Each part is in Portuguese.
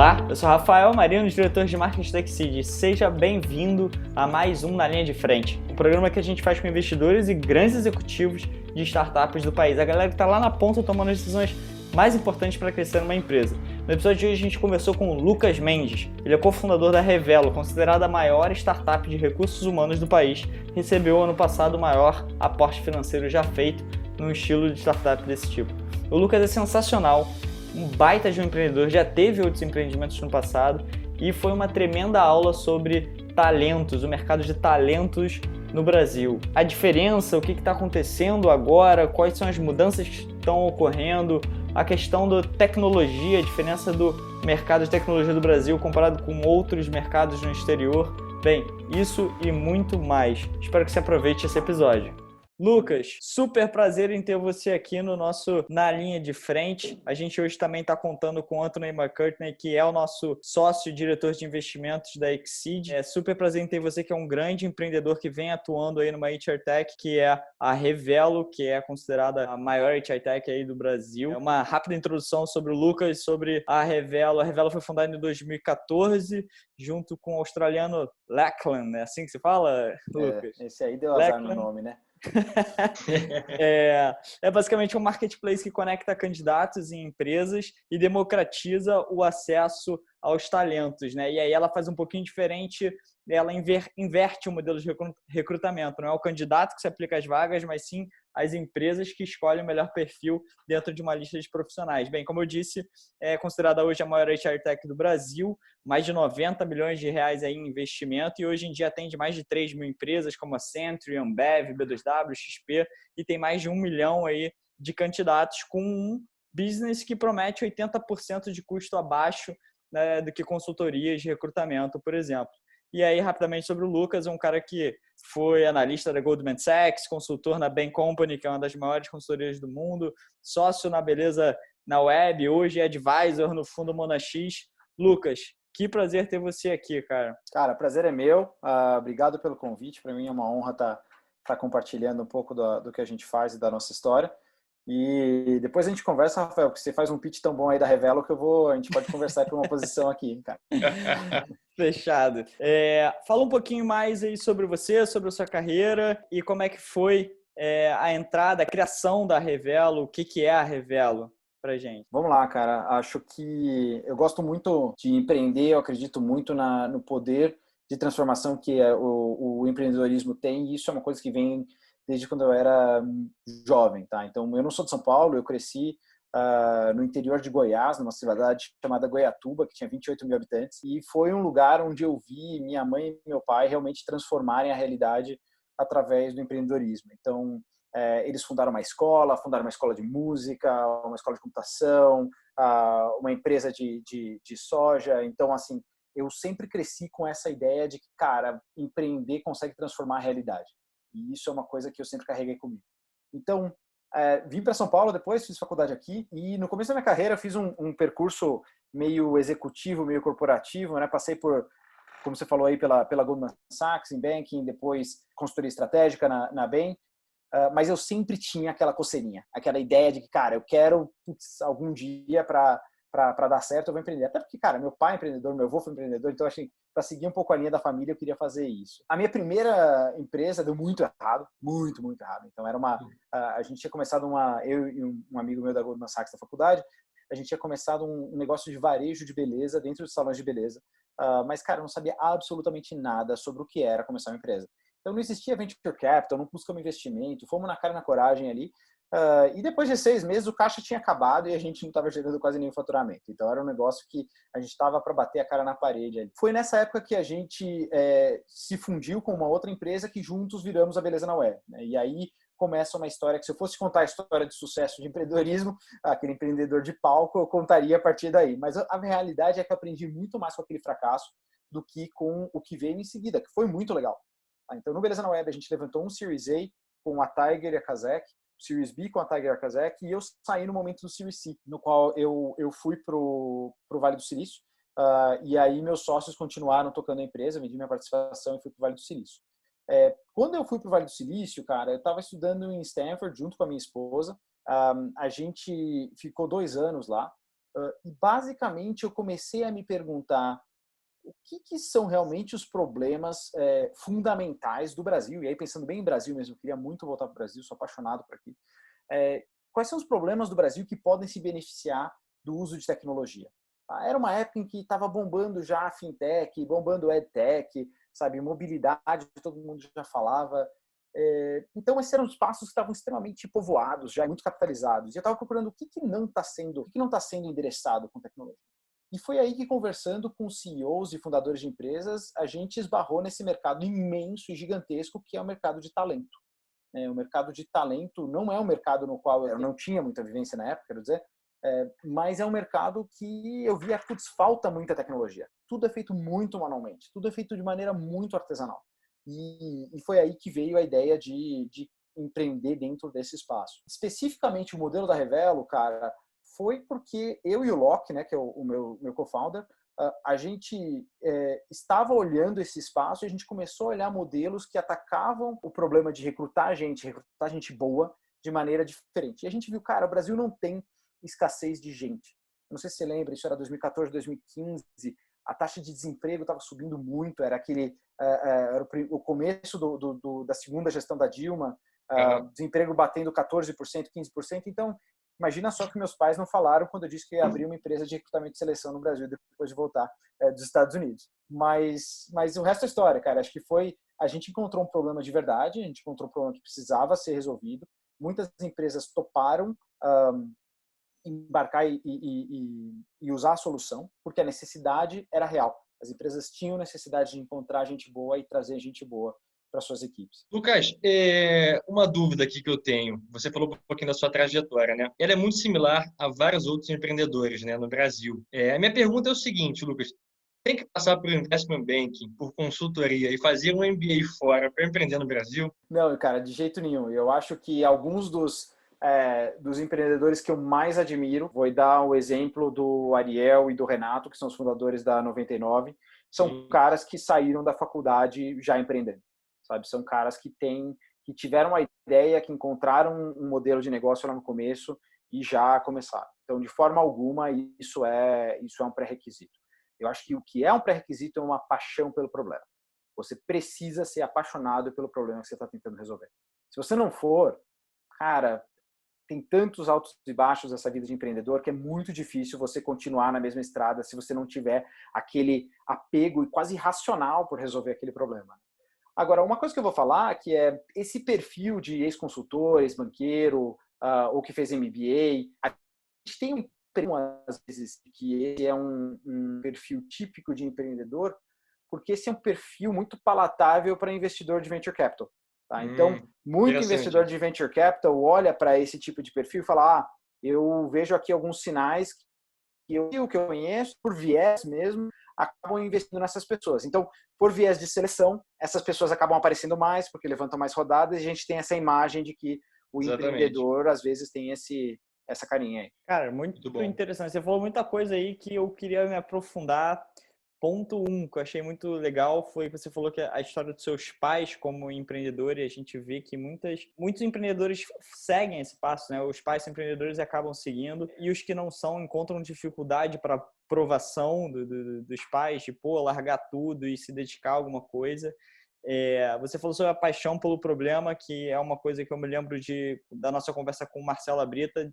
Olá, eu sou Rafael Marino, diretor de marketing da Exceed. Seja bem-vindo a mais um Na Linha de Frente, um programa que a gente faz com investidores e grandes executivos de startups do país, a galera que está lá na ponta tomando as decisões mais importantes para crescer numa empresa. No episódio de hoje a gente conversou com o Lucas Mendes, ele é cofundador da Revelo, considerada a maior startup de recursos humanos do país, recebeu ano passado o maior aporte financeiro já feito num estilo de startup desse tipo. O Lucas é sensacional, um baita de um empreendedor, já teve outros empreendimentos no passado e foi uma tremenda aula sobre talentos, o mercado de talentos no Brasil. A diferença, o que está acontecendo agora, quais são as mudanças que estão ocorrendo, a questão da tecnologia, a diferença do mercado de tecnologia do Brasil comparado com outros mercados no exterior. Bem, isso e muito mais. Espero que você aproveite esse episódio. Lucas, super prazer em ter você aqui no nosso Na Linha de Frente. A gente hoje também está contando com o Anthony McCartney, que é o nosso sócio e diretor de investimentos da Exceed. É super prazer em ter você, que é um grande empreendedor que vem atuando aí numa HR Tech, que é a Revelo, que é considerada a maior HR Tech aí do Brasil. É uma rápida introdução sobre o Lucas, sobre a Revelo. A Revelo foi fundada em 2014, junto com o australiano Lachlan, é assim que se fala, Lucas? Esse aí deu azar no nome, né? É basicamente um marketplace que conecta candidatos e empresas e democratiza o acesso aos talentos, né? E aí ela faz um pouquinho diferente, ela inverte o modelo de recrutamento. Não é o candidato que se aplica às vagas, mas sim as empresas que escolhem o melhor perfil dentro de uma lista de profissionais. Bem, como eu disse, é considerada hoje a maior HR Tech do Brasil, mais de 90 milhões de reais aí em investimento e hoje em dia atende mais de 3 mil empresas como a Century, Ambev, B2W, XP e tem mais de 1 milhão aí de candidatos com um business que promete 80% de custo abaixo, né, do que consultorias de recrutamento, por exemplo. E aí, rapidamente sobre o Lucas, um cara que foi analista da Goldman Sachs, consultor na Bain Company, que é uma das maiores consultorias do mundo, sócio na Beleza na Web, hoje é advisor no fundo Monax. Lucas, que prazer ter você aqui, cara. Cara, prazer é meu. Obrigado pelo convite. Para mim é uma honra estar compartilhando um pouco do que a gente faz e da nossa história. E depois a gente conversa, Rafael, porque você faz um pitch tão bom aí da Revelo que a gente pode conversar por uma posição aqui, cara. Fechado. Fala um pouquinho mais aí sobre você, sobre a sua carreira e como é que foi a entrada, a criação da Revelo, o que é a Revelo pra gente. Vamos lá, cara. Acho que eu gosto muito de empreender, eu acredito muito no poder de transformação que o empreendedorismo tem, e isso é uma coisa que vem desde quando eu era jovem, tá? Então, eu não sou de São Paulo, eu cresci no interior de Goiás, numa cidade chamada Goiatuba, que tinha 28 mil habitantes, e foi um lugar onde eu vi minha mãe e meu pai realmente transformarem a realidade através do empreendedorismo. Então, eles fundaram uma escola de música, uma escola de computação, uma empresa de soja. Então, assim, eu sempre cresci com essa ideia de que, cara, empreender consegue transformar a realidade. E isso é uma coisa que eu sempre carreguei comigo. Então, vim para São Paulo depois, fiz faculdade aqui, e no começo da minha carreira eu fiz um percurso meio executivo, meio corporativo, né? Passei por, como você falou aí, pela Goldman Sachs em banking, depois consultoria estratégica na Bain, mas eu sempre tinha aquela coceirinha, aquela ideia de que, cara, eu quero, algum dia para dar certo, eu vou empreender. Até porque, cara, meu pai é empreendedor, meu avô foi empreendedor, então achei, para seguir um pouco a linha da família, eu queria fazer isso. A minha primeira empresa deu muito errado, muito, muito errado. Então, a gente tinha começado eu e um amigo meu da Goldman Sachs da faculdade, a gente tinha começado um negócio de varejo de beleza dentro dos salões de beleza, mas, cara, eu não sabia absolutamente nada sobre o que era começar uma empresa. Então, não existia venture capital, não buscamos investimento, fomos na cara e na coragem ali. E depois de 6 meses, o caixa tinha acabado e a gente não estava gerando quase nenhum faturamento. Então, era um negócio que a gente estava para bater a cara na parede ali. Foi nessa época que a gente se fundiu com uma outra empresa que juntos viramos a Beleza na Web, né? E aí começa uma história que, se eu fosse contar a história de sucesso de empreendedorismo, aquele empreendedor de palco, eu contaria a partir daí. Mas a realidade é que eu aprendi muito mais com aquele fracasso do que com o que veio em seguida, que foi muito legal. Então, no Beleza na Web, a gente levantou um Series A com a Tiger e a Kazek, Series B com a Tiger e a Kazek, e eu saí no momento do Series C, no qual eu fui pro Vale do Silício, e aí meus sócios continuaram tocando a empresa, vendi minha participação e fui pro Vale do Silício. Quando eu fui pro Vale do Silício, cara, eu estava estudando em Stanford junto com a minha esposa, a gente ficou 2 anos lá, E basicamente eu comecei a me perguntar o que são realmente os problemas fundamentais do Brasil. E aí, pensando bem em Brasil mesmo, eu queria muito voltar para o Brasil, sou apaixonado por aqui. Quais são os problemas do Brasil que podem se beneficiar do uso de tecnologia? Era uma época em que estava bombando já a fintech, bombando o edtech, sabe, mobilidade, todo mundo já falava. Então, esses eram os passos que estavam extremamente povoados, já muito capitalizados. E eu estava procurando o que não está sendo endereçado com tecnologia. E foi aí que, conversando com CEOs e fundadores de empresas, a gente esbarrou nesse mercado imenso e gigantesco que é o mercado de talento. O mercado de talento não é um mercado no qual eu não tinha muita vivência na época, quero dizer, mas é um mercado que eu via, putz, falta muita tecnologia. Tudo é feito muito manualmente, tudo é feito de maneira muito artesanal. E foi aí que veio a ideia de empreender dentro desse espaço. Especificamente o modelo da Revelo, cara, foi porque eu e o Locke, né, que é o meu co-founder, a gente estava olhando esse espaço e a gente começou a olhar modelos que atacavam o problema de recrutar gente boa de maneira diferente. E a gente viu, cara, o Brasil não tem escassez de gente. Não sei se você lembra, isso era 2014, 2015, a taxa de desemprego estava subindo muito, era o começo da segunda gestão da Dilma, desemprego batendo 14%, 15%. Então, imagina só que meus pais não falaram quando eu disse que ia abrir uma empresa de recrutamento e seleção no Brasil depois de voltar dos Estados Unidos. Mas o resto é história, cara. Acho que a gente encontrou um problema de verdade, a gente encontrou um problema que precisava ser resolvido. Muitas empresas toparam embarcar e usar a solução, porque a necessidade era real. As empresas tinham necessidade de encontrar gente boa e trazer gente boa para suas equipes. Lucas, uma dúvida aqui que eu tenho. Você falou um pouquinho da sua trajetória, né? Ela é muito similar a vários outros empreendedores, né, no Brasil. A minha pergunta é o seguinte, Lucas: tem que passar por investment banking, por consultoria e fazer um MBA fora para empreender no Brasil? Não, cara, de jeito nenhum. Eu acho que alguns dos empreendedores que eu mais admiro, vou dar o exemplo do Ariel e do Renato, que são os fundadores da 99, são caras que saíram da faculdade já empreendendo, sabe? São caras que tiveram uma ideia, que encontraram um modelo de negócio lá no começo e já começaram. Então, de forma alguma, isso é um pré-requisito. Eu acho que o que é um pré-requisito é uma paixão pelo problema. Você precisa ser apaixonado pelo problema que você está tentando resolver. Se você não for, cara, tem tantos altos e baixos nessa vida de empreendedor que é muito difícil você continuar na mesma estrada se você não tiver aquele apego quase irracional por resolver aquele problema. Agora, uma coisa que eu vou falar que é esse perfil de ex-consultor, ex-banqueiro, ou que fez MBA, a gente tem um perfil, às vezes, que esse é um perfil típico de empreendedor, porque esse é um perfil muito palatável para investidor de venture capital. Tá? Então, muito investidor de venture capital olha para esse tipo de perfil e fala, eu vejo aqui alguns sinais que eu conheço, por viés mesmo, acabam investindo nessas pessoas. Então, por viés de seleção, essas pessoas acabam aparecendo mais, porque levantam mais rodadas, e a gente tem essa imagem de que o empreendedor, às vezes, tem essa carinha aí. Cara, muito interessante. Você falou muita coisa aí que eu queria me aprofundar. Ponto 1, que eu achei muito legal, foi que você falou que a história dos seus pais como empreendedor, e a gente vê que muitos empreendedores seguem esse passo, né? Os pais são empreendedores e acabam seguindo, e os que não são encontram dificuldade para aprovação dos pais, de largar tudo e se dedicar a alguma coisa. Você falou sobre a paixão pelo problema, que é uma coisa que eu me lembro da nossa conversa com o Marcelo Abrita,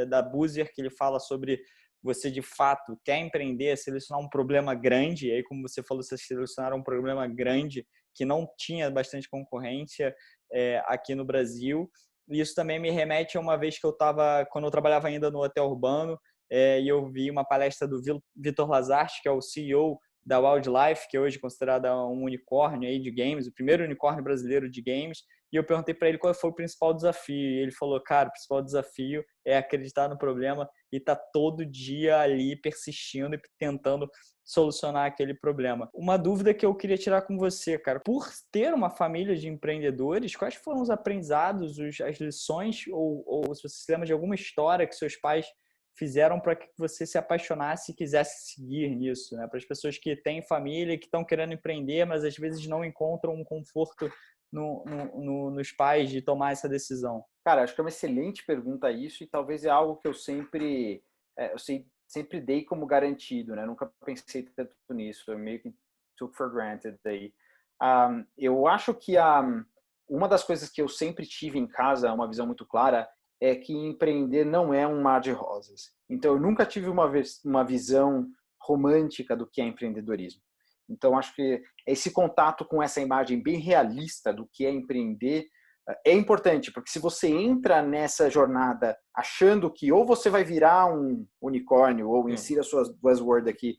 da Buzer, que ele fala sobre você de fato quer empreender, selecionar um problema grande, e aí como você falou, você selecionaram um problema grande que não tinha bastante concorrência aqui no Brasil. E isso também me remete a uma vez que quando eu trabalhava ainda no Hotel Urbano, e eu vi uma palestra do Vitor Lazarte, que é o CEO da Wildlife, que é hoje considerada um unicórnio aí de games, o primeiro unicórnio brasileiro de games, e eu perguntei para ele qual foi o principal desafio, e ele falou, cara, o principal desafio é acreditar no problema e tá todo dia ali persistindo e tentando solucionar aquele problema. Uma dúvida que eu queria tirar com você, cara, por ter uma família de empreendedores, quais foram os aprendizados, as lições, ou se você se lembra de alguma história que seus pais fizeram para que você se apaixonasse e quisesse seguir nisso, né? Para as pessoas que têm família, que estão querendo empreender, mas às vezes não encontram um conforto nos pais de tomar essa decisão. Cara, acho que é uma excelente pergunta isso, e talvez é algo que eu sempre sempre dei como garantido, né? Nunca pensei tanto nisso, eu meio que took for granted daí. Eu acho que uma das coisas que eu sempre tive em casa, uma visão muito clara, é que empreender não é um mar de rosas. Então, eu nunca tive uma visão romântica do que é empreendedorismo. Então, acho que esse contato com essa imagem bem realista do que é empreender é importante, porque se você entra nessa jornada achando que ou você vai virar um unicórnio, ou insira suas buzzwords aqui,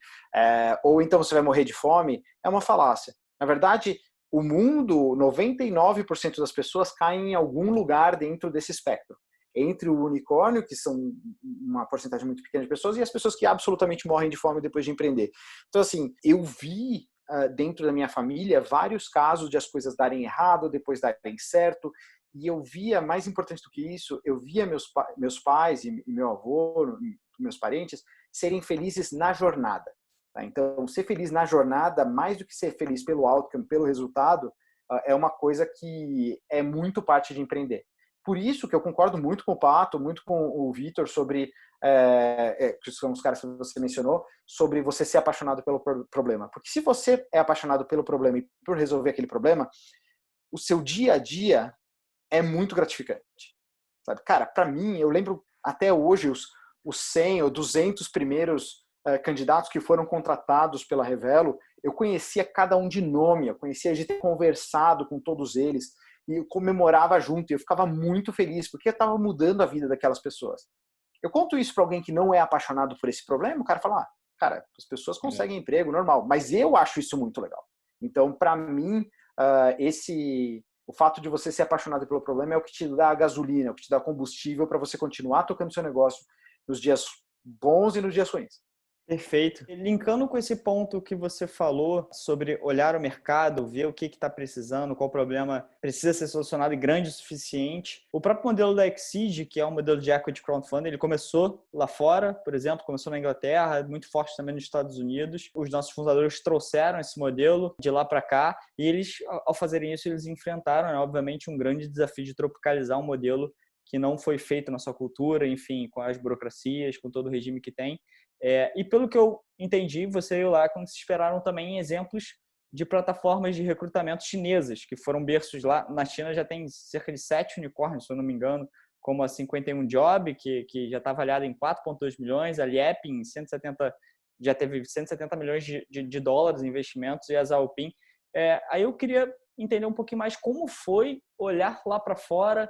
ou então você vai morrer de fome, é uma falácia. Na verdade, o mundo, 99% das pessoas caem em algum lugar dentro desse espectro. Entre o unicórnio, que são uma porcentagem muito pequena de pessoas, e as pessoas que absolutamente morrem de fome depois de empreender. Então, assim, eu vi dentro da minha família vários casos de as coisas darem errado, depois darem certo, e eu via, mais importante do que isso, eu via meus pais e meu avô, meus parentes, serem felizes na jornada. Tá? Então, ser feliz na jornada, mais do que ser feliz pelo outcome, pelo resultado, é uma coisa que é muito parte de empreender. Por isso que eu concordo muito com o Pato, muito com o Vitor sobre, que são os caras que você mencionou, sobre você ser apaixonado pelo problema. Porque se você é apaixonado pelo problema e por resolver aquele problema, o seu dia a dia é muito gratificante. Sabe? Cara, para mim, eu lembro até hoje os 100 ou 200 primeiros candidatos que foram contratados pela Revelo, eu conhecia cada um de nome, eu conhecia de ter conversado com todos eles, e eu comemorava junto, e eu ficava muito feliz, porque eu estava mudando a vida daquelas pessoas. Eu conto isso para alguém que não é apaixonado por esse problema, o cara fala, cara, as pessoas conseguem emprego, normal, mas eu acho isso muito legal. Então, para mim, o fato de você ser apaixonado pelo problema é o que te dá a gasolina, é o que te dá combustível para você continuar tocando seu negócio nos dias bons e nos dias ruins. Perfeito. E linkando com esse ponto que você falou sobre olhar o mercado, ver o que está precisando, qual problema precisa ser solucionado e grande o suficiente. O próprio modelo da Exceed, que é um modelo de equity crowdfunding, ele começou lá fora, por exemplo, começou na Inglaterra, muito forte também nos Estados Unidos. Os nossos fundadores trouxeram esse modelo de lá para cá e eles, ao fazerem isso, eles enfrentaram, né, obviamente, um grande desafio de tropicalizar um modelo que não foi feito na sua cultura, enfim, com as burocracias, com todo o regime que tem. E pelo que eu entendi, você e o Lachlan se esperaram também exemplos de plataformas de recrutamento chinesas, que foram berços lá. Na China já tem cerca de 7 unicórnios, se eu não me engano, como a 51 Job, que já está avaliada em 4,2 milhões, a Liep em 170, já teve 170 milhões de dólares em investimentos, e a Zhaopin. Aí eu queria entender um pouquinho mais como foi olhar lá para fora,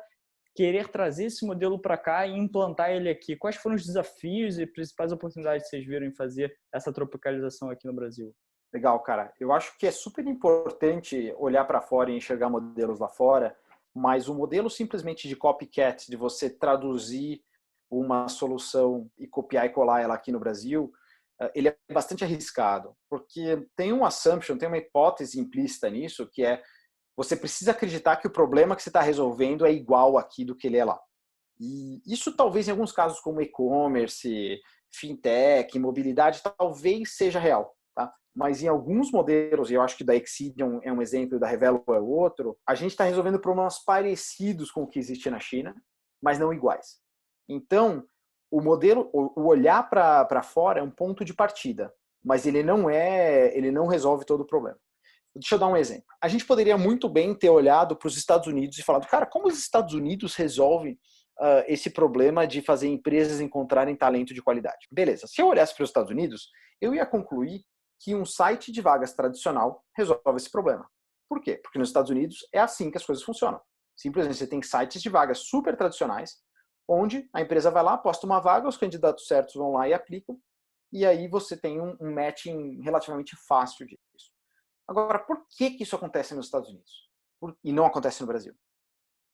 querer trazer esse modelo para cá e implantar ele aqui. Quais foram os desafios e principais oportunidades que vocês viram em fazer essa tropicalização aqui no Brasil? Legal, cara. Eu acho que é super importante olhar para fora e enxergar modelos lá fora, mas o modelo simplesmente de copycat, de você traduzir uma solução e copiar e colar ela aqui no Brasil, ele é bastante arriscado, porque tem um assumption, tem uma hipótese implícita nisso, que é você precisa acreditar que o problema que você está resolvendo é igual aqui do que ele é lá. E isso talvez em alguns casos como e-commerce, fintech, mobilidade, talvez seja real. Tá? Mas em alguns modelos, e eu acho que da Exceed é um exemplo, da Revelo é outro, a gente está resolvendo problemas parecidos com o que existe na China, mas não iguais. Então, o modelo, o olhar para fora é um ponto de partida, mas ele não resolve todo o problema. Deixa eu dar um exemplo. A gente poderia muito bem ter olhado para os Estados Unidos e falado, cara, como os Estados Unidos resolvem esse problema de fazer empresas encontrarem talento de qualidade? Beleza, se eu olhasse para os Estados Unidos, eu ia concluir que um site de vagas tradicional resolve esse problema. Por quê? Porque nos Estados Unidos é assim que as coisas funcionam. Simplesmente você tem sites de vagas super tradicionais, onde a empresa vai lá, posta uma vaga, os candidatos certos vão lá e aplicam, e aí você tem um matching relativamente fácil disso. Agora, por que isso acontece nos Estados Unidos e não acontece no Brasil?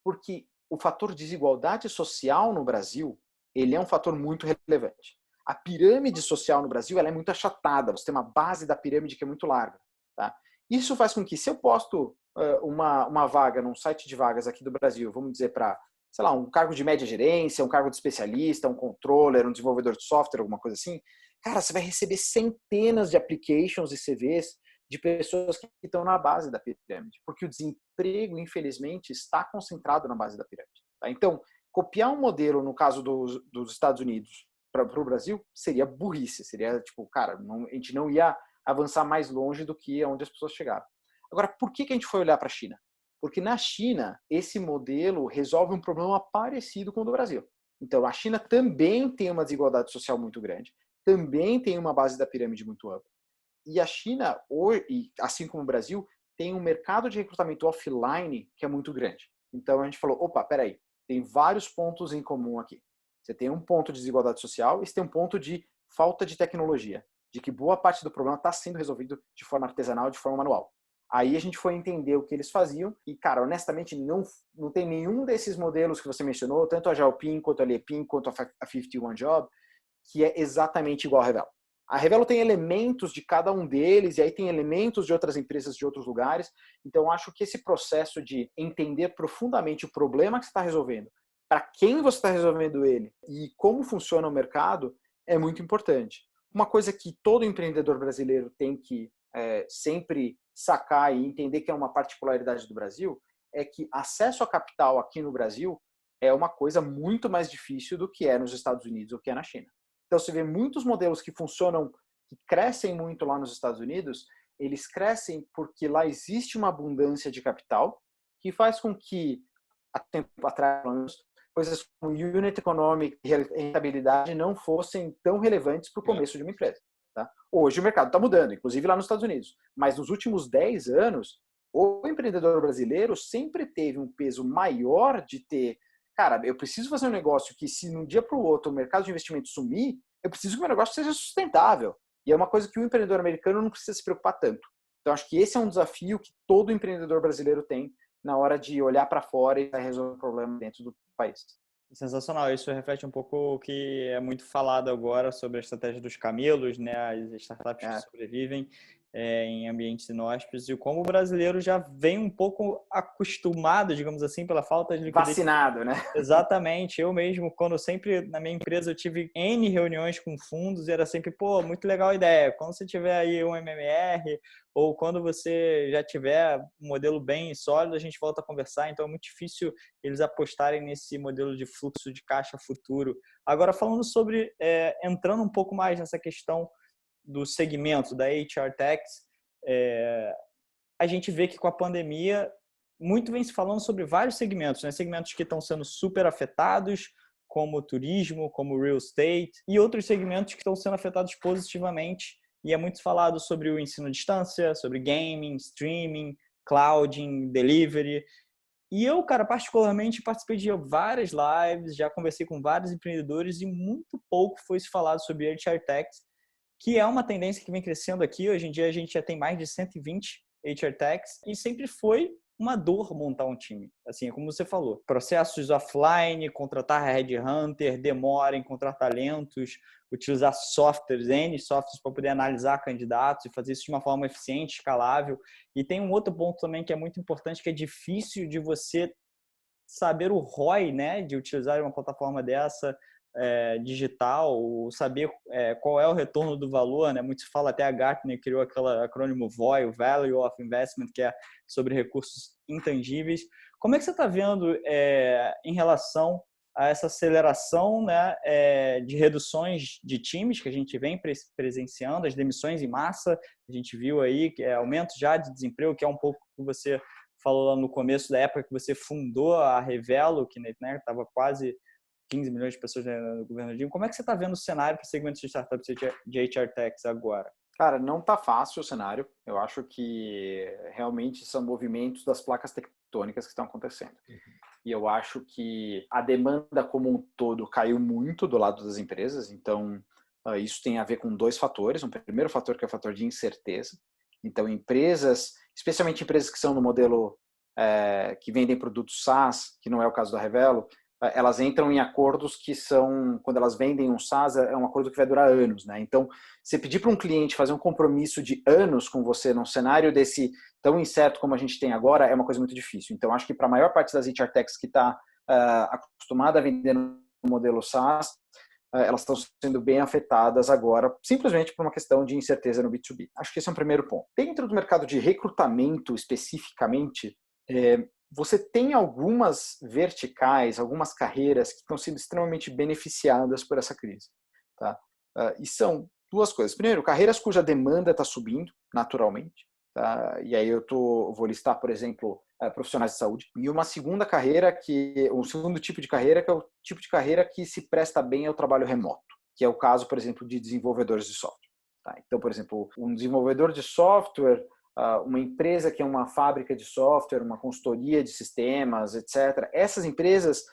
Porque o fator desigualdade social no Brasil, ele é um fator muito relevante. A pirâmide social no Brasil, ela é muito achatada, você tem uma base da pirâmide que é muito larga. Tá? Isso faz com que, se eu posto uma vaga num site de vagas aqui do Brasil, vamos dizer para, sei lá, um cargo de média gerência, um cargo de especialista, um controller, um desenvolvedor de software, alguma coisa assim, cara, você vai receber centenas de applications e CVs de pessoas que estão na base da pirâmide, porque o desemprego, infelizmente, está concentrado na base da pirâmide. Tá? Então, copiar um modelo, no caso dos Estados Unidos, para o Brasil, seria burrice, seria tipo, cara, a gente não ia avançar mais longe do que onde as pessoas chegaram. Agora, por que a gente foi olhar para a China? Porque na China, esse modelo resolve um problema parecido com o do Brasil. Então, a China também tem uma desigualdade social muito grande, também tem uma base da pirâmide muito ampla. E a China, assim como o Brasil, tem um mercado de recrutamento offline que é muito grande. Então, a gente falou, opa, peraí, tem vários pontos em comum aqui. Você tem um ponto de desigualdade social e você tem um ponto de falta de tecnologia, de que boa parte do problema está sendo resolvido de forma artesanal, de forma manual. Aí a gente foi entender o que eles faziam e, cara, honestamente, não tem nenhum desses modelos que você mencionou, tanto a Jalpin, quanto a Lepin, quanto a 51 Job, que é exatamente igual a Revelo. A Revelo tem elementos de cada um deles e aí tem elementos de outras empresas de outros lugares. Então, acho que esse processo de entender profundamente o problema que você está resolvendo, para quem você está resolvendo ele e como funciona o mercado é muito importante. Uma coisa que todo empreendedor brasileiro tem que sempre sacar e entender que é uma particularidade do Brasil é que acesso a capital aqui no Brasil é uma coisa muito mais difícil do que é nos Estados Unidos ou que é na China. Então, você vê muitos modelos que funcionam, que crescem muito lá nos Estados Unidos, eles crescem porque lá existe uma abundância de capital que faz com que, há tempo atrás, coisas como unit economic e rentabilidade não fossem tão relevantes para o começo de uma empresa. Tá? Hoje o mercado está mudando, inclusive lá nos Estados Unidos. Mas nos últimos 10 anos, o empreendedor brasileiro sempre teve um peso maior de ter, cara, eu preciso fazer um negócio que se de um dia para o outro o mercado de investimento sumir, eu preciso que o meu negócio seja sustentável. E é uma coisa que o empreendedor americano não precisa se preocupar tanto. Então, acho que esse é um desafio que todo empreendedor brasileiro tem na hora de olhar para fora e resolver um problema dentro do país. Sensacional, isso reflete um pouco o que é muito falado agora sobre a estratégia dos camelos, né, as startups que sobrevivem em ambientes inóspitos e como o brasileiro já vem um pouco acostumado, digamos assim, pela falta de liquidez. Vacinado, né? Exatamente, eu mesmo, quando sempre na minha empresa eu tive N reuniões com fundos e era sempre, pô, muito legal a ideia, quando você tiver aí um MMR ou quando você já tiver um modelo bem sólido, a gente volta a conversar, então é muito difícil eles apostarem nesse modelo de fluxo de caixa futuro. Agora, falando sobre, entrando um pouco mais nessa questão do segmento da HR Techs, a gente vê que com a pandemia muito vem se falando sobre vários segmentos, né? Segmentos que estão sendo super afetados, como turismo, como real estate, e outros segmentos que estão sendo afetados positivamente. E é muito falado sobre o ensino à distância, sobre gaming, streaming, clouding, delivery. E eu, cara, particularmente participei de várias lives, já conversei com vários empreendedores e muito pouco foi se falado sobre HR Techs, que é uma tendência que vem crescendo aqui. Hoje em dia a gente já tem mais de 120 HR Techs e sempre foi uma dor montar um time. Assim, como você falou, processos offline, contratar headhunter, demora em encontrar talentos, utilizar softwares, N softwares para poder analisar candidatos e fazer isso de uma forma eficiente, escalável. E tem um outro ponto também que é muito importante, que é difícil de você saber o ROI, né, de utilizar uma plataforma dessa, digital, saber qual é o retorno do valor, né? Muito se fala, até a Gartner criou aquele acrônimo VOI, o Value of Investment, que é sobre recursos intangíveis. Como é que você está vendo em relação a essa aceleração, né, de reduções de times que a gente vem presenciando, as demissões em massa, a gente viu aí que aumento já de desemprego, que é um pouco que você falou lá no começo da época que você fundou a Revelo, que estava quase 15 milhões de pessoas no governo Dilma. Como é que você está vendo o cenário para o segmento de startups de HR Techs agora? Cara, não está fácil o cenário. Eu acho que realmente são movimentos das placas tectônicas que estão acontecendo. E eu acho que a demanda como um todo caiu muito do lado das empresas. Então, isso tem a ver com dois fatores. Um primeiro fator que é o fator de incerteza. Então, empresas, especialmente empresas que são no modelo que vendem produtos SaaS, que não é o caso da Revelo, elas entram em acordos que são, quando elas vendem um SaaS, é um acordo que vai durar anos, né? Então, você pedir para um cliente fazer um compromisso de anos com você num cenário desse tão incerto como a gente tem agora é uma coisa muito difícil. Então, acho que para a maior parte das HR Techs que está acostumada a vender no modelo SaaS, elas estão sendo bem afetadas agora, simplesmente por uma questão de incerteza no B2B. Acho que esse é um primeiro ponto. Dentro do mercado de recrutamento, especificamente, você tem algumas verticais, algumas carreiras que estão sendo extremamente beneficiadas por essa crise. tá? E são duas coisas. Primeiro, carreiras cuja demanda está subindo naturalmente, tá? E aí eu vou listar, por exemplo, profissionais de saúde. E uma segunda carreira um segundo tipo de carreira que é o tipo de carreira que se presta bem ao trabalho remoto, que é o caso, por exemplo, de desenvolvedores de software. Tá? Então, por exemplo, um desenvolvedor de software, uma empresa que é uma fábrica de software, uma consultoria de sistemas, etc. Essas empresas,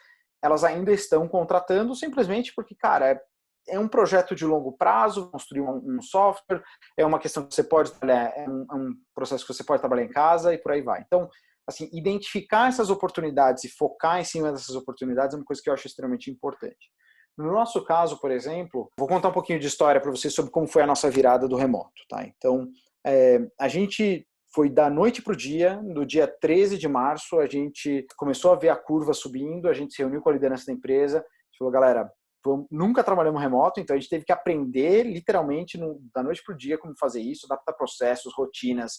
elas ainda estão contratando simplesmente porque, cara, é um projeto de longo prazo, construir um software, é uma questão que você pode trabalhar, é um processo que você pode trabalhar em casa e por aí vai. Então, assim, identificar essas oportunidades e focar em cima dessas oportunidades é uma coisa que eu acho extremamente importante. No nosso caso, por exemplo, vou contar um pouquinho de história para vocês sobre como foi a nossa virada do remoto, tá? Então, a gente foi da noite para o dia, no dia 13 de março, a gente começou a ver a curva subindo, a gente se reuniu com a liderança da empresa, a gente falou, galera, nunca trabalhamos remoto, então a gente teve que aprender literalmente da noite para o dia como fazer isso, adaptar processos, rotinas,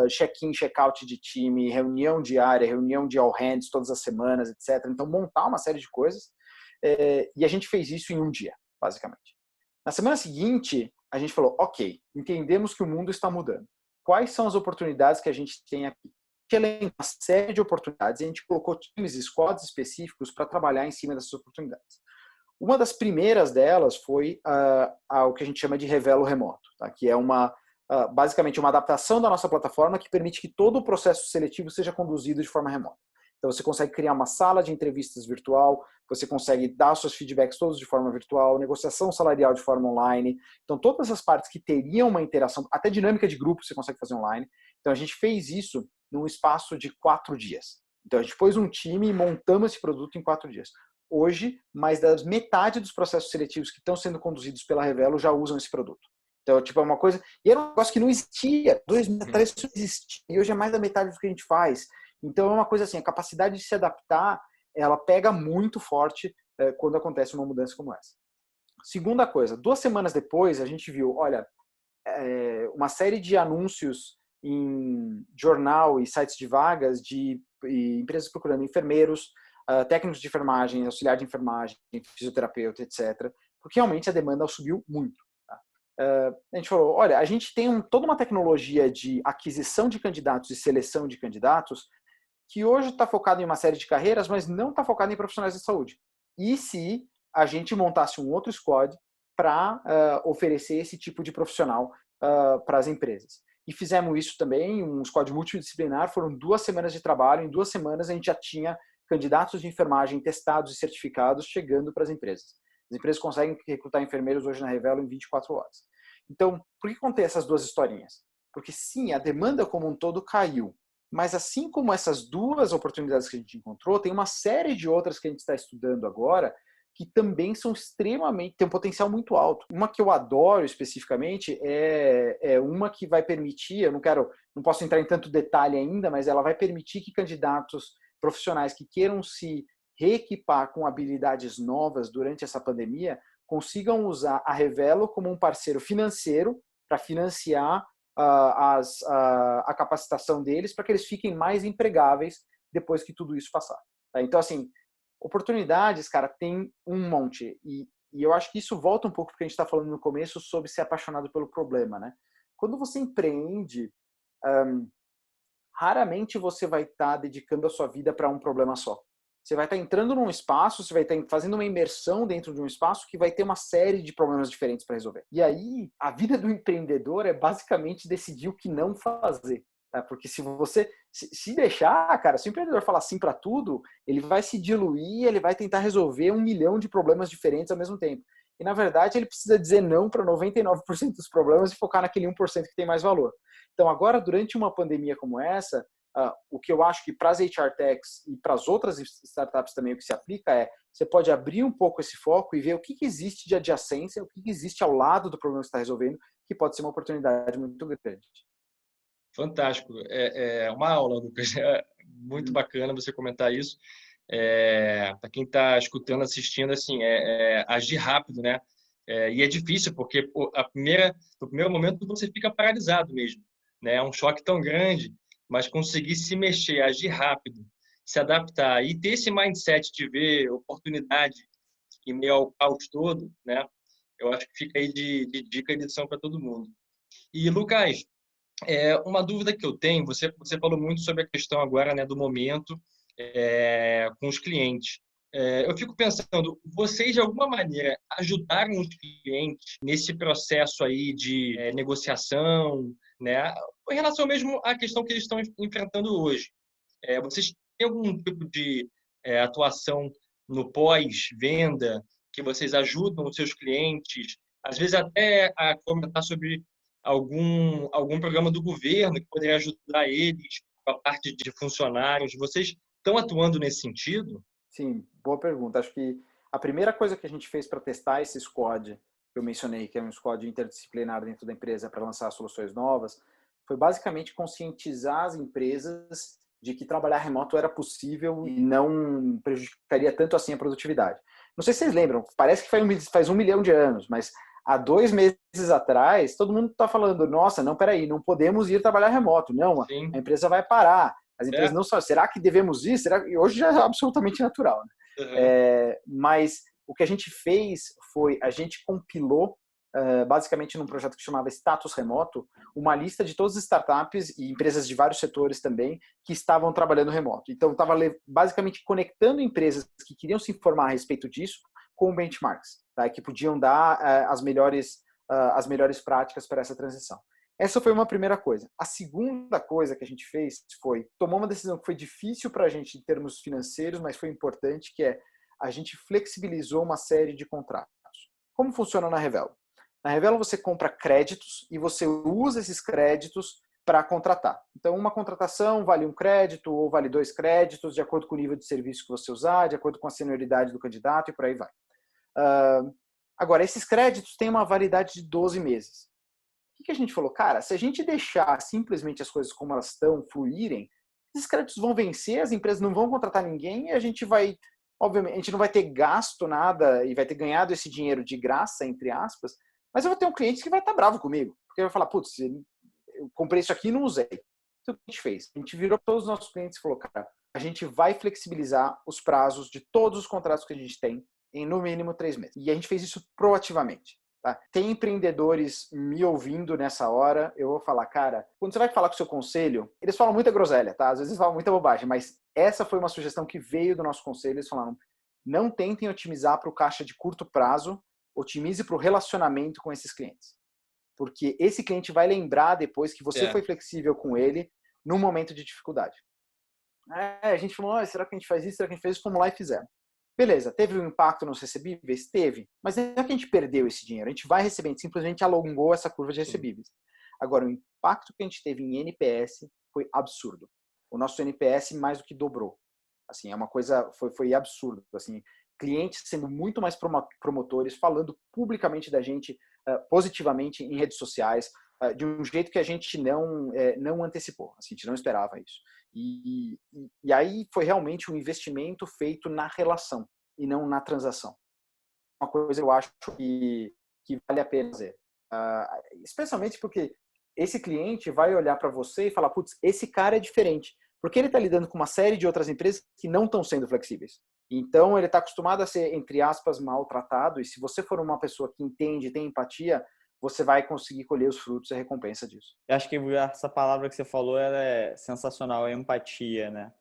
check-in, check-out de time, reunião diária, reunião de all hands todas as semanas, etc. Então montar uma série de coisas e a gente fez isso em um dia, basicamente. Na semana seguinte, a gente falou, ok, entendemos que o mundo está mudando. Quais são as oportunidades que a gente tem aqui? A gente elencou uma série de oportunidades e a gente colocou times e squads específicos para trabalhar em cima dessas oportunidades. Uma das primeiras delas foi o que a gente chama de Revelo Remoto, tá? Que é basicamente uma adaptação da nossa plataforma que permite que todo o processo seletivo seja conduzido de forma remota. Então você consegue criar uma sala de entrevistas virtual, você consegue dar seus feedbacks todos de forma virtual, negociação salarial de forma online. Então todas as partes que teriam uma interação, até dinâmica de grupo você consegue fazer online. Então a gente fez isso num espaço de 4 dias. Então a gente pôs um time e montamos esse produto em 4 dias. Hoje, mais da metade dos processos seletivos que estão sendo conduzidos pela Revelo já usam esse produto. Então, tipo, é uma coisa... E era um negócio que não existia. 2 meses atrás isso não existia. E hoje é mais da metade do que a gente faz. Então, é uma coisa assim, a capacidade de se adaptar, ela pega muito forte quando acontece uma mudança como essa. Segunda coisa, 2 semanas depois, a gente viu, olha, uma série de anúncios em jornal e sites de vagas de empresas procurando enfermeiros, técnicos de enfermagem, auxiliar de enfermagem, fisioterapeuta, etc. Porque realmente a demanda subiu muito. Tá? A gente falou, olha, a gente tem toda uma tecnologia de aquisição de candidatos e seleção de candidatos que hoje está focado em uma série de carreiras, mas não está focado em profissionais de saúde. E se a gente montasse um outro squad para oferecer esse tipo de profissional para as empresas? E fizemos isso também, um squad multidisciplinar, foram 2 semanas de trabalho, em 2 semanas a gente já tinha candidatos de enfermagem testados e certificados chegando para as empresas. As empresas conseguem recrutar enfermeiros hoje na Revelo em 24 horas. Então, por que contei essas 2 historinhas? Porque sim, a demanda como um todo caiu, mas assim como essas 2 oportunidades que a gente encontrou, tem uma série de outras que a gente está estudando agora que também são tem um potencial muito alto. Uma que eu adoro especificamente é uma que vai permitir, não posso entrar em tanto detalhe ainda, mas ela vai permitir que candidatos profissionais que queiram se reequipar com habilidades novas durante essa pandemia consigam usar a Revelo como um parceiro financeiro para financiar a capacitação deles para que eles fiquem mais empregáveis depois que tudo isso passar. Tá? Então, assim, oportunidades, cara, tem um monte. E eu acho que isso volta um pouco porque a gente está falando no começo sobre ser apaixonado pelo problema, né? Quando você empreende, raramente você vai estar dedicando a sua vida para um problema só. Você vai estar entrando num espaço, você vai estar fazendo uma imersão dentro de um espaço que vai ter uma série de problemas diferentes para resolver. E aí, a vida do empreendedor é basicamente decidir o que não fazer. Tá? Porque se você se deixar, cara, se o empreendedor falar sim para tudo, ele vai se diluir, ele vai tentar resolver 1 milhão de problemas diferentes ao mesmo tempo. E, na verdade, ele precisa dizer não para 99% dos problemas e focar naquele 1% que tem mais valor. Então, agora, durante uma pandemia como essa, o que eu acho que para as HR Techs e para as outras startups também o que se aplica você pode abrir um pouco esse foco e ver o que existe de adjacência, o que existe ao lado do problema que você está resolvendo, que pode ser uma oportunidade muito grande. Fantástico. É uma aula, Lucas. É muito bacana você comentar isso. Para quem está escutando, assistindo, assim, agir rápido, né? E é difícil, porque no primeiro momento você fica paralisado mesmo, né? É um choque tão grande, mas conseguir se mexer, agir rápido, se adaptar e ter esse mindset de ver oportunidade em meio ao caos todo, né? Eu acho que fica aí de dica e lição para todo mundo. E, Lucas, uma dúvida que eu tenho, você falou muito sobre a questão agora, né, do momento com os clientes. Eu fico pensando, vocês de alguma maneira ajudaram os clientes nesse processo aí de negociação, né, em relação mesmo à questão que eles estão enfrentando hoje? Vocês têm algum tipo de atuação no pós-venda que vocês ajudam os seus clientes, às vezes até a comentar sobre algum programa do governo que poderia ajudar eles com a parte de funcionários? Vocês estão atuando nesse sentido? Sim, boa pergunta. Acho que a primeira coisa que a gente fez para testar esse squad, que eu mencionei, que é um squad interdisciplinar dentro da empresa para lançar soluções novas, foi basicamente conscientizar as empresas de que trabalhar remoto era possível e não prejudicaria tanto assim a produtividade. Não sei se vocês lembram, parece que faz 1 milhão de anos, mas há 2 meses atrás, todo mundo está falando, nossa, não, peraí, não podemos ir trabalhar remoto. Não, Sim. a empresa vai parar. As empresas não sabem, será que devemos ir? E hoje já é absolutamente natural. Né? Uhum. Mas o que a gente fez foi, a gente compilou, basicamente num projeto que chamava Status Remoto, uma lista de todas as startups e empresas de vários setores também que estavam trabalhando remoto. Então, estava basicamente conectando empresas que queriam se informar a respeito disso com benchmarks, tá? Que podiam dar as melhores práticas para essa transição. Essa foi uma primeira coisa. A segunda coisa que a gente fez foi tomar uma decisão que foi difícil para a gente em termos financeiros, mas foi importante, que é a gente flexibilizou uma série de contratos. Como funciona na Revelo? Na Revelo você compra créditos e você usa esses créditos para contratar. Então, uma contratação vale 1 crédito ou vale 2 créditos, de acordo com o nível de serviço que você usar, de acordo com a senioridade do candidato e por aí vai. Agora, esses créditos têm uma validade de 12 meses. O que a gente falou? Cara, se a gente deixar simplesmente as coisas como elas estão, fluírem, esses créditos vão vencer, as empresas não vão contratar ninguém e a gente vai, obviamente, a gente não vai ter gasto nada e vai ter ganhado esse dinheiro de graça, entre aspas, mas eu vou ter um cliente que vai estar bravo comigo, porque vai falar, putz, eu comprei isso aqui e não usei. Então, o que a gente fez? A gente virou para todos os nossos clientes e falou, cara, a gente vai flexibilizar os prazos de todos os contratos que a gente tem em no mínimo 3 meses. E a gente fez isso proativamente. Tá? Tem empreendedores me ouvindo nessa hora, eu vou falar, cara, quando você vai falar com o seu conselho, eles falam muita groselha, tá? Às vezes eles falam muita bobagem, mas essa foi uma sugestão que veio do nosso conselho, eles falaram, não tentem otimizar para o caixa de curto prazo, otimize para o relacionamento com esses clientes. Porque esse cliente vai lembrar depois que você foi flexível com ele no momento de dificuldade. A gente falou, será que a gente faz isso? Será que a gente fez isso? Fomos lá e fizemos. Beleza, teve um impacto nos recebíveis? Teve. Mas não é que a gente perdeu esse dinheiro. A gente vai recebendo, a gente simplesmente alongou essa curva de recebíveis. Agora, o impacto que a gente teve em NPS foi absurdo. O nosso NPS mais do que dobrou. Assim, é uma coisa, foi absurdo. Assim, clientes sendo muito mais promotores, falando publicamente da gente positivamente em redes sociais, de um jeito que a gente não antecipou. Assim, a gente não esperava isso. E aí foi realmente um investimento feito na relação e não na transação. Uma coisa eu acho que vale a pena fazer. Especialmente porque esse cliente vai olhar para você e falar, putz, esse cara é diferente. Porque ele está lidando com uma série de outras empresas que não estão sendo flexíveis. Então, ele está acostumado a ser, entre aspas, maltratado. E se você for uma pessoa que entende, tem empatia, você vai conseguir colher os frutos e a recompensa disso. Eu acho que essa palavra que você falou ela é sensacional, é empatia, né?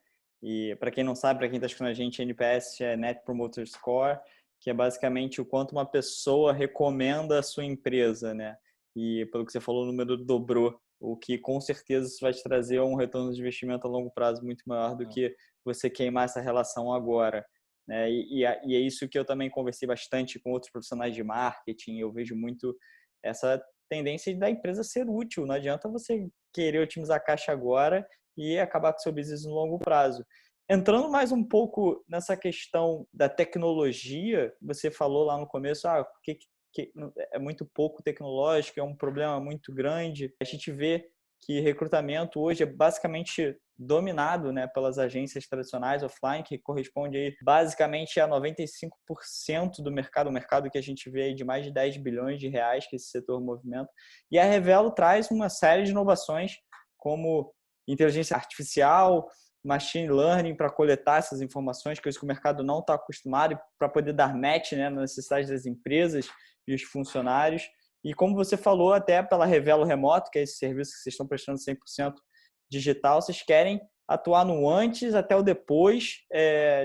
E para quem não sabe, para quem está escutando a gente, NPS é Net Promoter Score, que é basicamente o quanto uma pessoa recomenda a sua empresa, né? E pelo que você falou, o número dobrou, o que com certeza isso vai te trazer um retorno de investimento a longo prazo muito maior do que você queimar essa relação agora. Né? E é isso que eu também conversei bastante com outros profissionais de marketing, eu vejo muito essa tendência da empresa ser útil. Não adianta você querer otimizar a caixa agora e acabar com o seu business no longo prazo. Entrando mais um pouco nessa questão da tecnologia, você falou lá no começo, que é muito pouco tecnológico, é um problema muito grande. A gente vê que recrutamento hoje é basicamente dominado, né, pelas agências tradicionais offline, que corresponde aí basicamente a 95% do mercado, o mercado que a gente vê aí de mais de 10 bilhões de reais que esse setor movimenta. E a Revelo traz uma série de inovações como inteligência artificial, machine learning para coletar essas informações, que é isso que o mercado não está acostumado, para poder dar match, né, na necessidade das empresas e os funcionários. E como você falou, até pela Revelo Remoto, que é esse serviço que vocês estão prestando 100% digital, vocês querem atuar no antes até o depois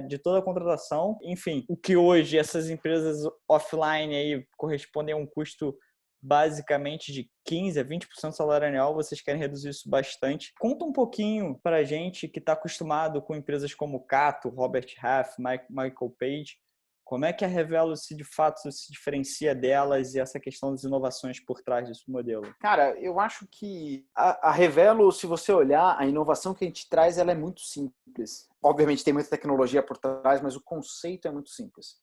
de toda a contratação. Enfim, o que hoje essas empresas offline aí correspondem a um custo basicamente de 15% a 20% do salário anual, vocês querem reduzir isso bastante. Conta um pouquinho para a gente que está acostumado com empresas como Cato, Robert Half, Michael Page, como é que a Revelo de fato se diferencia delas e essa questão das inovações por trás desse modelo? Cara, eu acho que a Revelo, se você olhar, a inovação que a gente traz, ela é muito simples. Obviamente tem muita tecnologia por trás, mas o conceito é muito simples.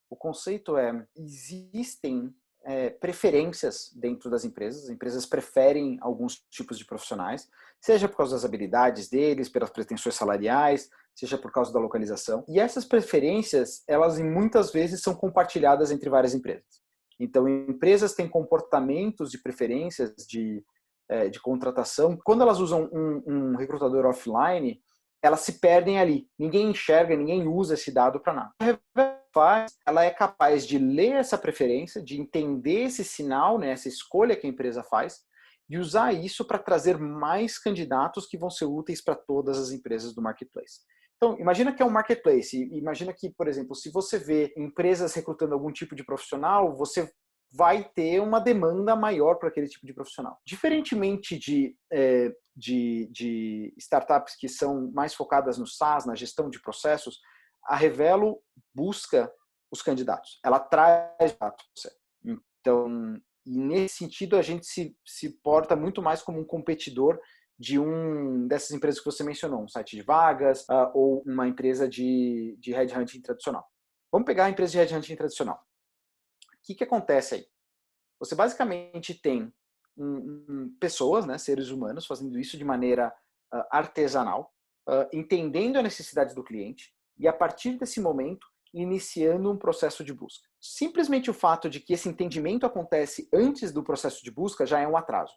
O conceito existem preferências dentro das empresas. As empresas preferem alguns tipos de profissionais, seja por causa das habilidades deles, pelas pretensões salariais, seja por causa da localização. E essas preferências, elas muitas vezes são compartilhadas entre várias empresas. Então, empresas têm comportamentos de preferências de contratação. Quando elas usam um recrutador offline, elas se perdem ali. Ninguém enxerga, ninguém usa esse dado para nada. Ela é capaz de ler essa preferência, de entender esse sinal, né, essa escolha que a empresa faz, e usar isso para trazer mais candidatos que vão ser úteis para todas as empresas do marketplace. Então, imagina que é um marketplace. Imagina que, por exemplo, se você vê empresas recrutando algum tipo de profissional, você vai ter uma demanda maior para aquele tipo de profissional. Diferentemente de startups que são mais focadas no SaaS, na gestão de processos, a Revelo busca os candidatos. Ela traz dados para você. Então, e nesse sentido, a gente se porta muito mais como um competidor de dessas empresas que você mencionou, um site de vagas ou uma empresa de headhunting tradicional. Vamos pegar a empresa de headhunting tradicional. O que acontece aí? Você basicamente tem pessoas, né, seres humanos, fazendo isso de maneira artesanal, entendendo a necessidade do cliente e, a partir desse momento, iniciando um processo de busca. Simplesmente o fato de que esse entendimento acontece antes do processo de busca já é um atraso.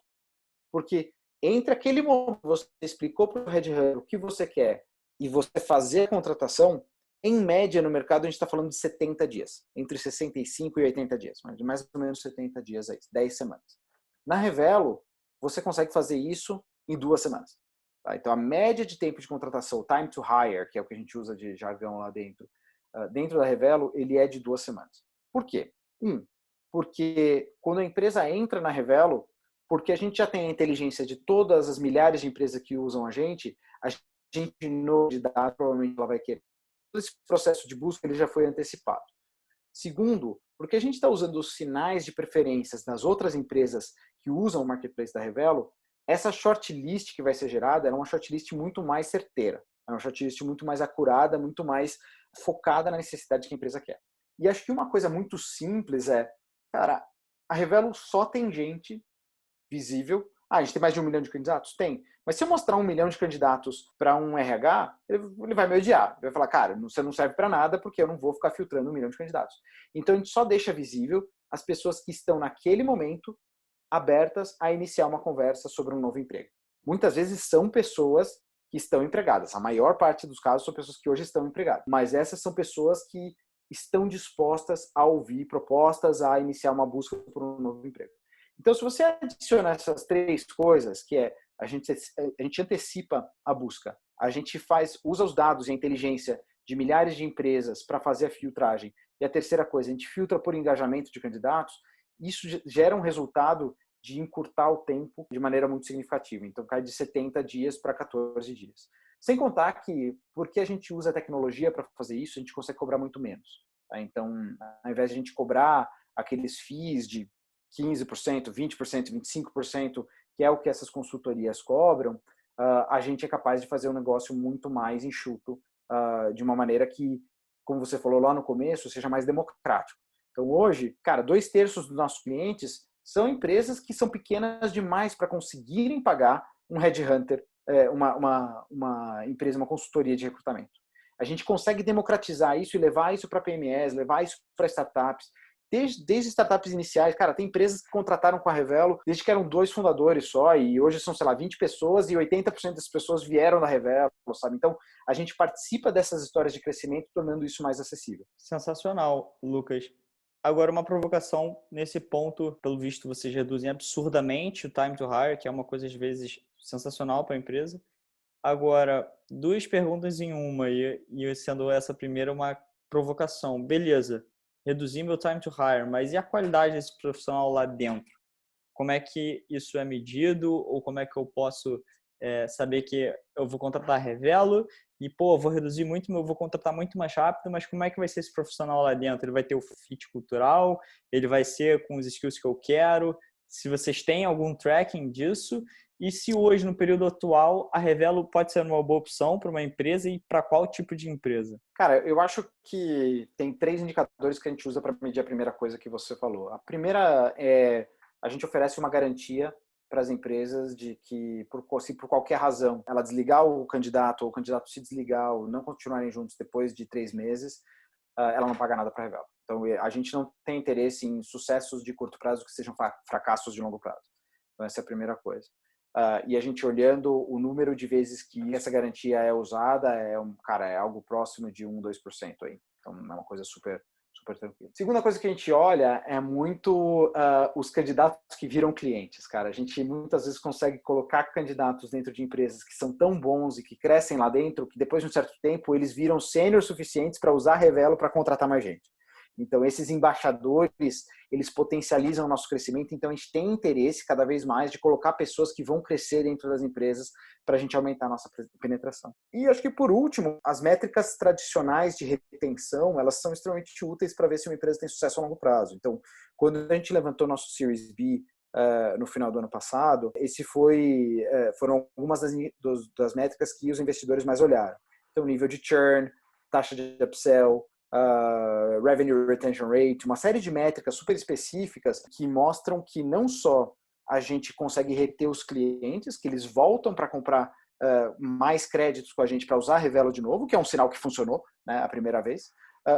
Porque entre aquele momento que você explicou para o headhunter o que você quer e você fazer a contratação, em média no mercado a gente está falando de 70 dias, entre 65 e 80 dias, mais ou menos 70 dias aí, 10 semanas. Na Revelo, você consegue fazer isso em 2 semanas. Tá? Então a média de tempo de contratação, time to hire, que é o que a gente usa de jargão lá dentro, dentro da Revelo, ele é de 2 semanas. Por quê? Porque quando a empresa entra na Revelo, porque a gente já tem a inteligência de todas as milhares de empresas que usam a gente no de dados, provavelmente ela vai querer. Esse processo de busca ele já foi antecipado. Segundo, porque a gente está usando os sinais de preferências das outras empresas que usam o marketplace da Revelo, essa shortlist que vai ser gerada é uma shortlist muito mais certeira, é uma shortlist muito mais acurada, muito mais focada na necessidade que a empresa quer. E acho que uma coisa muito simples cara, a Revelo só tem gente visível. A gente tem mais de 1 milhão de candidatos? Tem. Mas se eu mostrar 1 milhão de candidatos para um RH, ele vai me odiar. Ele vai falar, cara, você não serve para nada porque eu não vou ficar filtrando 1 milhão de candidatos. Então a gente só deixa visível as pessoas que estão naquele momento abertas a iniciar uma conversa sobre um novo emprego. Muitas vezes são pessoas que estão empregadas. A maior parte dos casos são pessoas que hoje estão empregadas. Mas essas são pessoas que estão dispostas a ouvir propostas, a iniciar uma busca por um novo emprego. Então, se você adiciona essas 3 coisas, que é a gente antecipa a busca, a gente usa os dados e a inteligência de milhares de empresas para fazer a filtragem, e a terceira coisa, a gente filtra por engajamento de candidatos, isso gera um resultado de encurtar o tempo de maneira muito significativa. Então, cai de 70 dias para 14 dias. Sem contar que, porque a gente usa a tecnologia para fazer isso, a gente consegue cobrar muito menos. Tá? Então, ao invés de a gente cobrar aqueles FIIs de 15%, 20%, 25%, que é o que essas consultorias cobram, a gente é capaz de fazer um negócio muito mais enxuto, de uma maneira que, como você falou lá no começo, seja mais democrático. Então hoje, cara, 2/3 dos nossos clientes são empresas que são pequenas demais para conseguirem pagar um headhunter, uma empresa, uma consultoria de recrutamento. A gente consegue democratizar isso e levar isso para PMEs, levar isso para startups, desde startups iniciais. Cara, tem empresas que contrataram com a Revelo desde que eram 2 fundadores só, e hoje são, sei lá, 20 pessoas e 80% das pessoas vieram da Revelo, sabe? Então, a gente participa dessas histórias de crescimento, tornando isso mais acessível. Sensacional, Lucas. Agora, uma provocação nesse ponto, pelo visto, vocês reduzem absurdamente o time to hire, que é uma coisa, às vezes, sensacional para a empresa. Agora, 2 perguntas em uma, e sendo essa primeira uma provocação. Beleza, reduzi meu time to hire, mas e a qualidade desse profissional lá dentro? Como é que isso é medido? Ou como é que eu posso saber que eu vou contratar Revelo e, pô, vou reduzir muito, eu vou contratar muito mais rápido, mas como é que vai ser esse profissional lá dentro? Ele vai ter o fit cultural? Ele vai ser com os skills que eu quero? Se vocês têm algum tracking disso? E se hoje, no período atual, a Revelo pode ser uma boa opção para uma empresa e para qual tipo de empresa? Cara, eu acho que tem 3 indicadores que a gente usa para medir a primeira coisa que você falou. A primeira é a gente oferece uma garantia para as empresas de que, se por qualquer razão ela desligar o candidato ou o candidato se desligar ou não continuarem juntos depois de 3 meses, ela não paga nada para a Revelo. Então, a gente não tem interesse em sucessos de curto prazo que sejam fracassos de longo prazo. Então, essa é a primeira coisa. E a gente olhando o número de vezes que essa garantia é usada, é algo próximo de 1, 2% aí. Então, é uma coisa super tranquila. Segunda coisa que a gente olha é muito os candidatos que viram clientes, cara. A gente muitas vezes consegue colocar candidatos dentro de empresas que são tão bons e que crescem lá dentro, que depois de um certo tempo eles viram sênior suficientes para usar a Revelo para contratar mais gente. Então, esses embaixadores, eles potencializam o nosso crescimento. Então, a gente tem interesse cada vez mais de colocar pessoas que vão crescer dentro das empresas para a gente aumentar a nossa penetração. E acho que, por último, as métricas tradicionais de retenção, elas são extremamente úteis para ver se uma empresa tem sucesso a longo prazo. Então, quando a gente levantou nosso Series B no final do ano passado, foram algumas das métricas que os investidores mais olharam. Então, nível de churn, taxa de upsell, revenue retention rate, uma série de métricas super específicas que mostram que não só a gente consegue reter os clientes, que eles voltam para comprar mais créditos com a gente para usar a Revelo de novo, que é um sinal que funcionou, né, a primeira vez,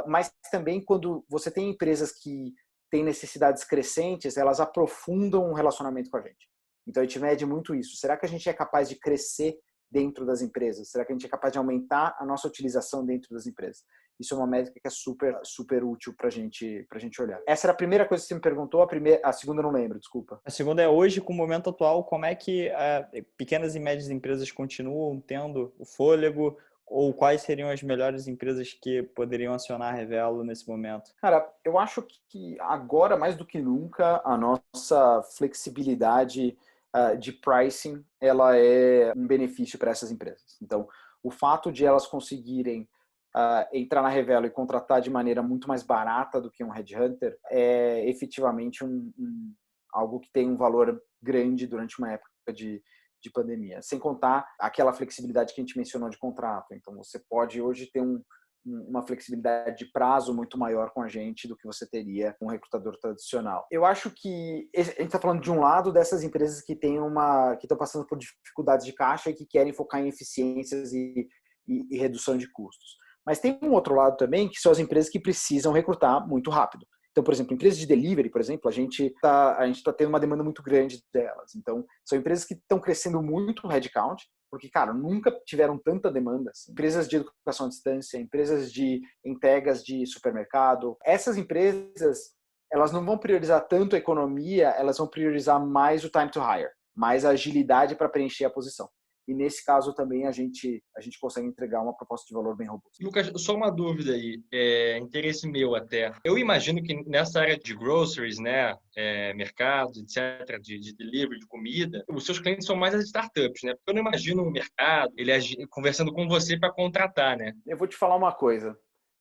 mas também quando você tem empresas que têm necessidades crescentes, elas aprofundam um relacionamento com a gente. Então a gente mede muito isso. Será que a gente é capaz de crescer dentro das empresas? Será que a gente é capaz de aumentar a nossa utilização dentro das empresas? Isso é uma métrica que é super útil para a gente olhar. Essa era a primeira coisa que você me perguntou, a segunda eu não lembro, desculpa. A segunda é hoje, com o momento atual, como é que pequenas e médias empresas continuam tendo o fôlego, ou quais seriam as melhores empresas que poderiam acionar a Revelo nesse momento? Cara, eu acho que agora, mais do que nunca, a nossa flexibilidade de pricing, ela é um benefício para essas empresas. Então, o fato de elas conseguirem entrar na Revelo e contratar de maneira muito mais barata do que um headhunter é efetivamente algo que tem um valor grande durante uma época de pandemia. Sem contar aquela flexibilidade que a gente mencionou de contrato. Então, você pode hoje ter uma flexibilidade de prazo muito maior com a gente do que você teria com um recrutador tradicional. Eu acho que a gente está falando de um lado dessas empresas que estão passando por dificuldades de caixa e que querem focar em eficiências e redução de custos. Mas tem um outro lado também, que são as empresas que precisam recrutar muito rápido. Então, por exemplo, empresas de delivery, por exemplo, a gente tá tendo uma demanda muito grande delas. Então, são empresas que estão crescendo muito o headcount, porque, cara, nunca tiveram tanta demanda. Assim. Empresas de educação à distância, empresas de entregas de supermercado. Essas empresas, elas não vão priorizar tanto a economia, elas vão priorizar mais o time to hire, mais a agilidade para preencher a posição. E nesse caso também a gente consegue entregar uma proposta de valor bem robusta. Lucas, só uma dúvida aí, interesse meu até. Eu imagino que nessa área de groceries, né, mercados, etc., de delivery, de comida, os seus clientes são mais as startups, né? Porque eu não imagino um mercado, conversando com você para contratar, né? Eu vou te falar uma coisa.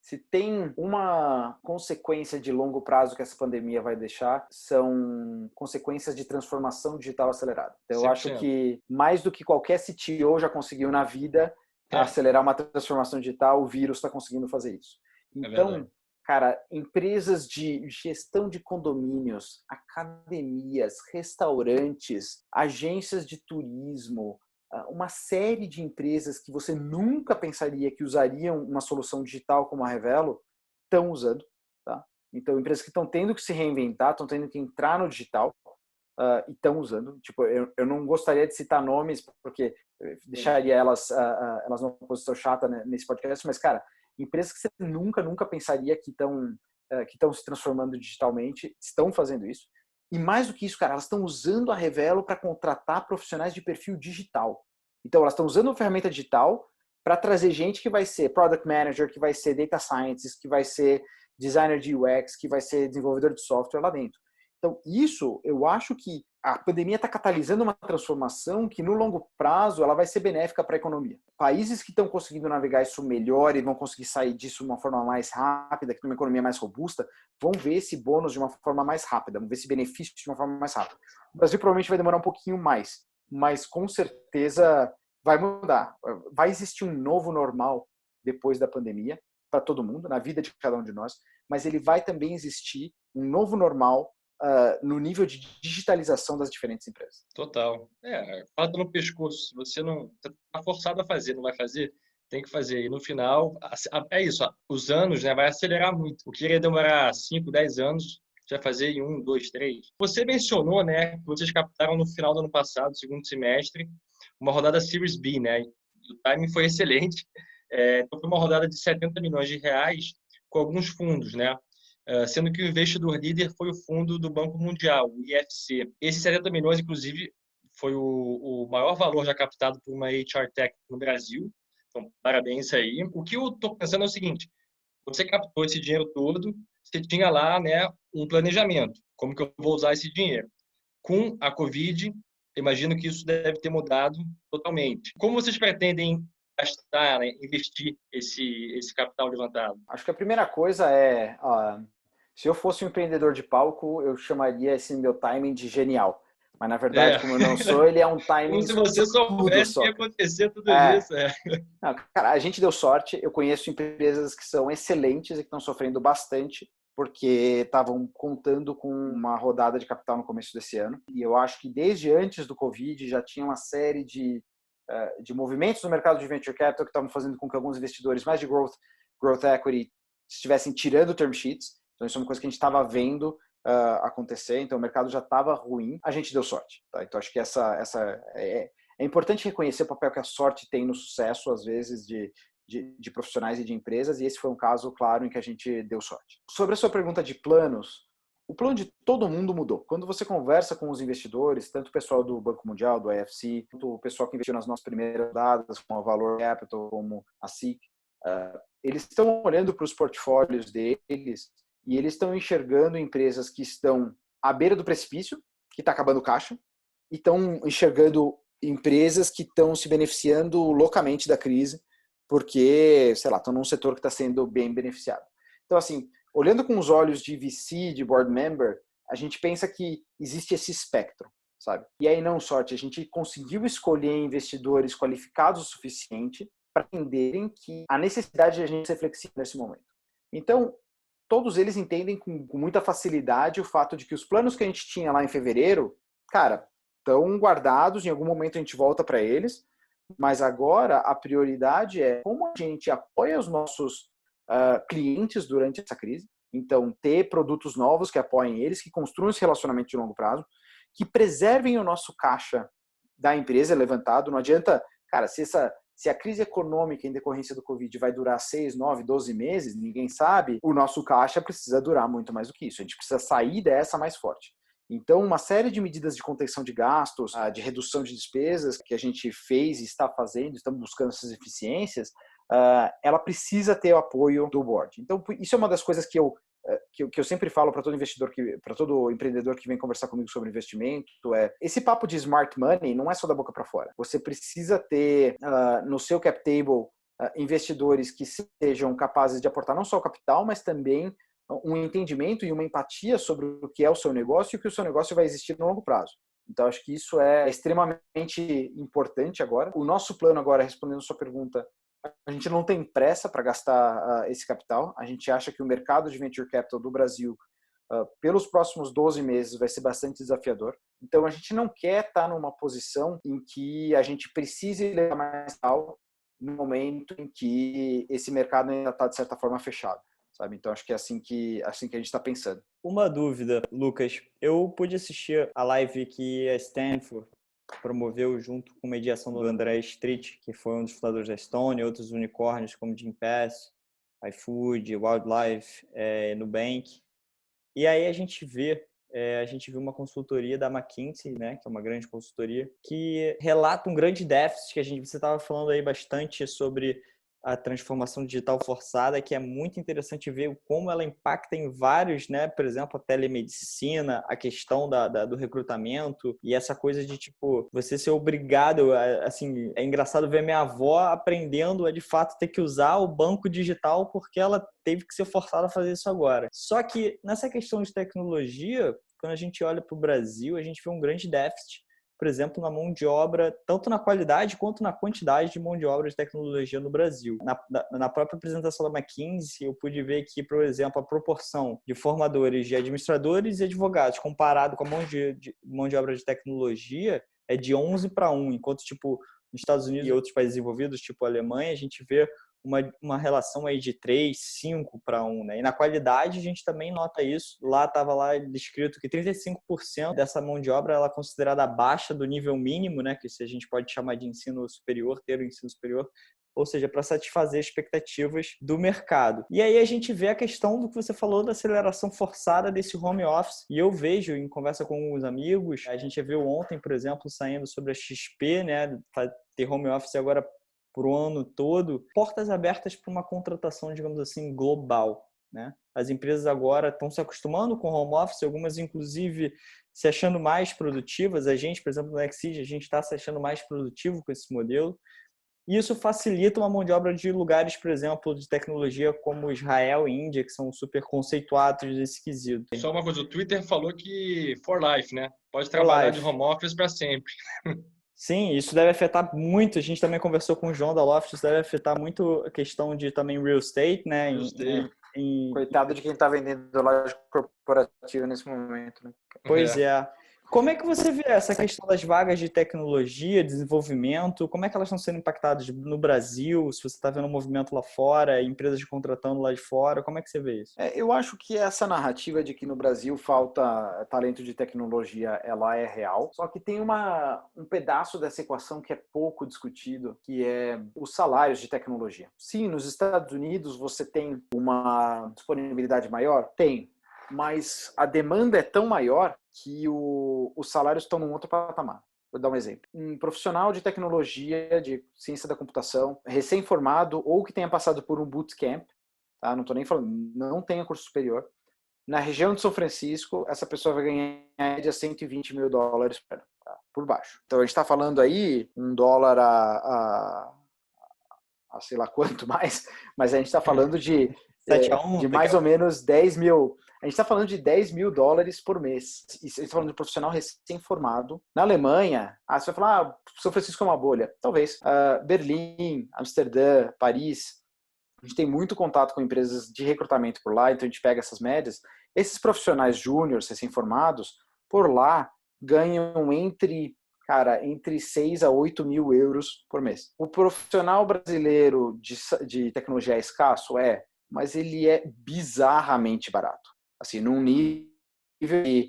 Se tem uma consequência de longo prazo que essa pandemia vai deixar, são consequências de transformação digital acelerada. Então, eu acho que mais do que qualquer CTO já conseguiu na vida acelerar uma transformação digital, o vírus está conseguindo fazer isso. Então, cara, empresas de gestão de condomínios, academias, restaurantes, agências de turismo, uma série de empresas que você nunca pensaria que usariam uma solução digital como a Revelo estão usando, tá? Então, empresas que estão tendo que se reinventar, estão tendo que entrar no digital e estão usando. Tipo, eu não gostaria de citar nomes, porque deixaria elas numa posição chata, né, nesse podcast, mas, cara, empresas que você nunca pensaria que estão se transformando digitalmente, estão fazendo isso. E mais do que isso, cara, elas estão usando a Revelo para contratar profissionais de perfil digital. Então, elas estão usando a ferramenta digital para trazer gente que vai ser Product Manager, que vai ser Data Scientist, que vai ser Designer de UX, que vai ser desenvolvedor de software lá dentro. Então, isso, eu acho que a pandemia está catalisando uma transformação que, no longo prazo, ela vai ser benéfica para a economia. Países que estão conseguindo navegar isso melhor e vão conseguir sair disso de uma forma mais rápida, que tem uma economia mais robusta, vão ver esse bônus de uma forma mais rápida, vão ver esse benefício de uma forma mais rápida. O Brasil provavelmente vai demorar um pouquinho mais, mas com certeza vai mudar. Vai existir um novo normal depois da pandemia para todo mundo, na vida de cada um de nós, mas ele vai também existir um novo normal no nível de digitalização das diferentes empresas. Total. Corda no pescoço. Se você não está forçado a fazer, não vai fazer, tem que fazer. E no final, é isso. Os anos, né, vai acelerar muito. O que iria demorar 5, 10 anos, você vai fazer em 1, 2, 3. Você mencionou, né, que vocês captaram no final do ano passado, segundo semestre, uma rodada Series B, né? O timing foi excelente. Então, foi uma rodada de 70 milhões de reais com alguns fundos, né? Sendo que o investidor líder foi o fundo do Banco Mundial, o IFC. Esses 70 milhões, inclusive, foi o maior valor já captado por uma HR Tech no Brasil. Então, parabéns aí. O que eu estou pensando é o seguinte, você captou esse dinheiro todo, você tinha lá, né, um planejamento. Como que eu vou usar esse dinheiro? Com a Covid, imagino que isso deve ter mudado totalmente. Como vocês pretendem gastar, né, investir esse capital levantado? Acho que a primeira coisa se eu fosse um empreendedor de palco, eu chamaria esse meu timing de genial. Mas, na verdade, como eu não sou, ele é um timing... Como se você soubesse que ia acontecer tudo isso. Não, cara, a gente deu sorte. Eu conheço empresas que são excelentes e que estão sofrendo bastante porque estavam contando com uma rodada de capital no começo desse ano. E eu acho que desde antes do Covid já tinha uma série de movimentos no mercado de venture capital que estavam fazendo com que alguns investidores mais de growth equity estivessem tirando term sheets. Então, isso é uma coisa que a gente estava vendo acontecer. Então, o mercado já estava ruim. A gente deu sorte. Tá? Então, acho que é importante reconhecer o papel que a sorte tem no sucesso, às vezes, de profissionais e de empresas. E esse foi um caso, claro, em que a gente deu sorte. Sobre a sua pergunta de planos, o plano de todo mundo mudou. Quando você conversa com os investidores, tanto o pessoal do Banco Mundial, do IFC, quanto o pessoal que investiu nas nossas primeiras rodadas, como a Valor Capital, como a SIC, eles estão olhando para os portfólios deles e eles estão enxergando empresas que estão à beira do precipício, que está acabando o caixa, e estão enxergando empresas que estão se beneficiando loucamente da crise, porque, sei lá, estão num setor que está sendo bem beneficiado. Então, assim, olhando com os olhos de VC, de board member, a gente pensa que existe esse espectro, sabe? E aí, não sorte, a gente conseguiu escolher investidores qualificados o suficiente para entenderem que a necessidade de a gente ser flexível nesse momento. Então, todos eles entendem com muita facilidade o fato de que os planos que a gente tinha lá em fevereiro, cara, estão guardados, em algum momento a gente volta para eles, mas agora a prioridade é como a gente apoia os nossos clientes durante essa crise. Então, ter produtos novos que apoiem eles, que construam esse relacionamento de longo prazo, que preservem o nosso caixa da empresa levantado. Não adianta, cara, se a crise econômica em decorrência do Covid vai durar 6, 9, 12 meses, ninguém sabe, o nosso caixa precisa durar muito mais do que isso. A gente precisa sair dessa mais forte. Então, uma série de medidas de contenção de gastos, de redução de despesas que a gente fez e está fazendo, estamos buscando essas eficiências, ela precisa ter o apoio do board. Então, isso é uma das coisas que eu sempre falo para todo investidor, para todo empreendedor que vem conversar comigo sobre investimento, esse papo de smart money não é só da boca para fora. Você precisa ter no seu cap table investidores que sejam capazes de aportar não só o capital, mas também um entendimento e uma empatia sobre o que é o seu negócio e o que o seu negócio vai existir no longo prazo. Então, acho que isso é extremamente importante agora. O nosso plano agora, respondendo a sua pergunta, a gente não tem pressa para gastar esse capital. A gente acha que o mercado de venture capital do Brasil, pelos próximos 12 meses, vai ser bastante desafiador. Então, a gente não quer estar numa posição em que a gente precise levar mais capital no momento em que esse mercado ainda está, de certa forma, fechado. sabe? Então, acho que é assim que a gente está pensando. Uma dúvida, Lucas. Eu pude assistir a live que a Stanford promoveu junto com mediação do André Street, que foi um dos fundadores da Stone, outros unicórnios como Gympass, iFood, Wildlife, Nubank. E aí a gente viu uma consultoria da McKinsey, né, que é uma grande consultoria, que relata um grande déficit que você estava falando aí bastante sobre a transformação digital forçada, que é muito interessante ver como ela impacta em vários, né, por exemplo, a telemedicina, a questão do recrutamento e essa coisa de, tipo, você ser obrigado, assim, é engraçado ver minha avó aprendendo a, de fato, ter que usar o banco digital porque ela teve que ser forçada a fazer isso agora. Só que nessa questão de tecnologia, quando a gente olha para o Brasil, a gente vê um grande déficit, por exemplo, na mão de obra, tanto na qualidade quanto na quantidade de mão de obra de tecnologia no Brasil. Na própria apresentação da McKinsey, eu pude ver que, por exemplo, a proporção de formadores de administradores e advogados comparado com a mão de obra de tecnologia é de 11 para 1, enquanto, tipo, nos Estados Unidos e outros países desenvolvidos, tipo a Alemanha, a gente vê uma relação aí de 3, 5 para 1, né? E na qualidade a gente também nota isso. Estava lá descrito que 35% dessa mão de obra ela é considerada abaixo do nível mínimo, né? Que se a gente pode chamar de ensino superior, ter o ensino superior, ou seja, para satisfazer expectativas do mercado. E aí a gente vê a questão do que você falou da aceleração forçada desse home office. E eu vejo em conversa com os amigos, a gente viu ontem, por exemplo, saindo sobre a XP, né? Ter home office agora por um ano todo, portas abertas para uma contratação, digamos assim, global, né? As empresas agora estão se acostumando com home office, algumas inclusive se achando mais produtivas. A gente, por exemplo, no Exige, a gente está se achando mais produtivo com esse modelo. E isso facilita uma mão de obra de lugares, por exemplo, de tecnologia como Israel e Índia, que são super conceituados nesse quesito. Só uma coisa, o Twitter falou que for life, né? Pode For trabalhar life. de home office para sempre. Sim, isso deve afetar muito. A gente também conversou com o João da Loft, isso deve afetar muito a questão de também real estate, né? Coitado de quem está vendendo loja corporativa nesse momento, né? Pois é. Como é que você vê essa questão das vagas de tecnologia, desenvolvimento? Como é que elas estão sendo impactadas no Brasil? Se você está vendo um movimento lá fora, empresas contratando lá de fora, como é que você vê isso? Eu acho que essa narrativa de que no Brasil falta talento de tecnologia, ela é real. Só que tem um pedaço dessa equação que é pouco discutido, que é os salários de tecnologia. Sim, nos Estados Unidos você tem uma disponibilidade maior? Tem. Mas a demanda é tão maior que os salários estão num outro patamar. Vou dar um exemplo. Um profissional de tecnologia, de ciência da computação, recém-formado ou que tenha passado por um bootcamp, tá? Não estou nem falando, não tenha curso superior, na região de São Francisco, essa pessoa vai ganhar em média $120 mil por baixo. Então a gente está falando aí $1 a sei lá quanto mais, mas a gente está falando de mais ou menos 10 mil. A gente está falando de $10 mil por mês. E a gente está falando de um profissional recém-formado. Na Alemanha, você vai falar, São Francisco é uma bolha. Talvez. Berlim, Amsterdã, Paris. A gente tem muito contato com empresas de recrutamento por lá, então a gente pega essas médias. Esses profissionais júniores, recém-formados, por lá, ganham entre 6 a 8 mil euros por mês. O profissional brasileiro de tecnologia é escasso? Mas ele é bizarramente barato. Assim, num nível que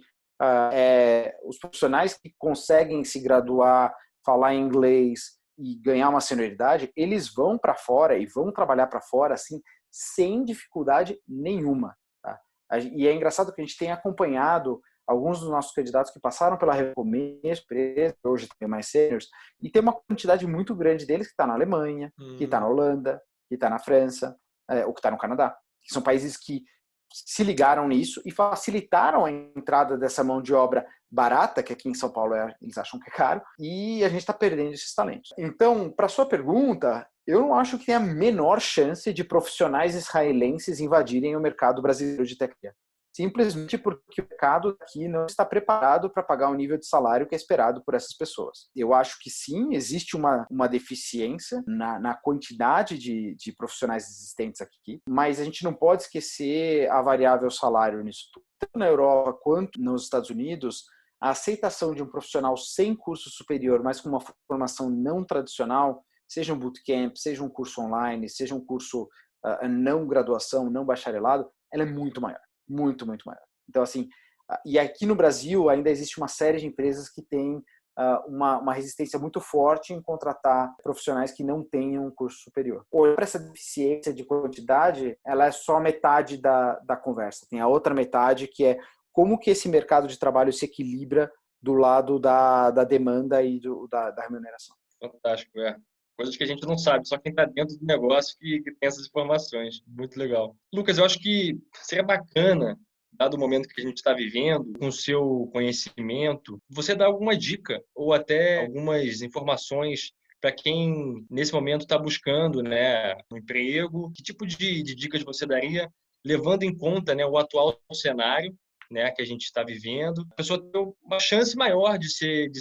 os profissionais que conseguem se graduar, falar inglês e ganhar uma senioridade, eles vão para fora e vão trabalhar para fora assim, sem dificuldade nenhuma. Tá? E é engraçado que a gente tem acompanhado alguns dos nossos candidatos que passaram pela Recomeço, hoje tem mais seniors, e tem uma quantidade muito grande deles que está na Alemanha, que está na Holanda, que está na França, ou que está no Canadá. Que são países que se ligaram nisso e facilitaram a entrada dessa mão de obra barata, que aqui em São Paulo eles acham que é caro, e a gente está perdendo esses talentos. Então, para sua pergunta, eu não acho que tem a menor chance de profissionais israelenses invadirem o mercado brasileiro de tecnologia. Simplesmente porque o mercado aqui não está preparado para pagar o nível de salário que é esperado por essas pessoas. Eu acho que sim, existe uma deficiência na quantidade de profissionais existentes aqui, mas a gente não pode esquecer a variável salário nisso tudo. Tanto na Europa quanto nos Estados Unidos, a aceitação de um profissional sem curso superior, mas com uma formação não tradicional, seja um bootcamp, seja um curso online, seja um curso não graduação, não bacharelado, ela é muito maior, muito, muito maior. Então, assim, e aqui no Brasil ainda existe uma série de empresas que têm uma resistência muito forte em contratar profissionais que não tenham um curso superior. Ou essa deficiência de quantidade, ela é só metade da conversa. Tem a outra metade que é como que esse mercado de trabalho se equilibra do lado da demanda e da remuneração. Fantástico, coisas que a gente não sabe, só quem está dentro do negócio que tem essas informações. Muito legal. Lucas, eu acho que seria bacana, dado o momento que a gente está vivendo, com o seu conhecimento, você dar alguma dica ou até algumas informações para quem nesse momento está buscando, né, um emprego. Que tipo de dicas você daria, levando em conta, né, o atual cenário, né, que a gente está vivendo, a pessoa tem uma chance maior de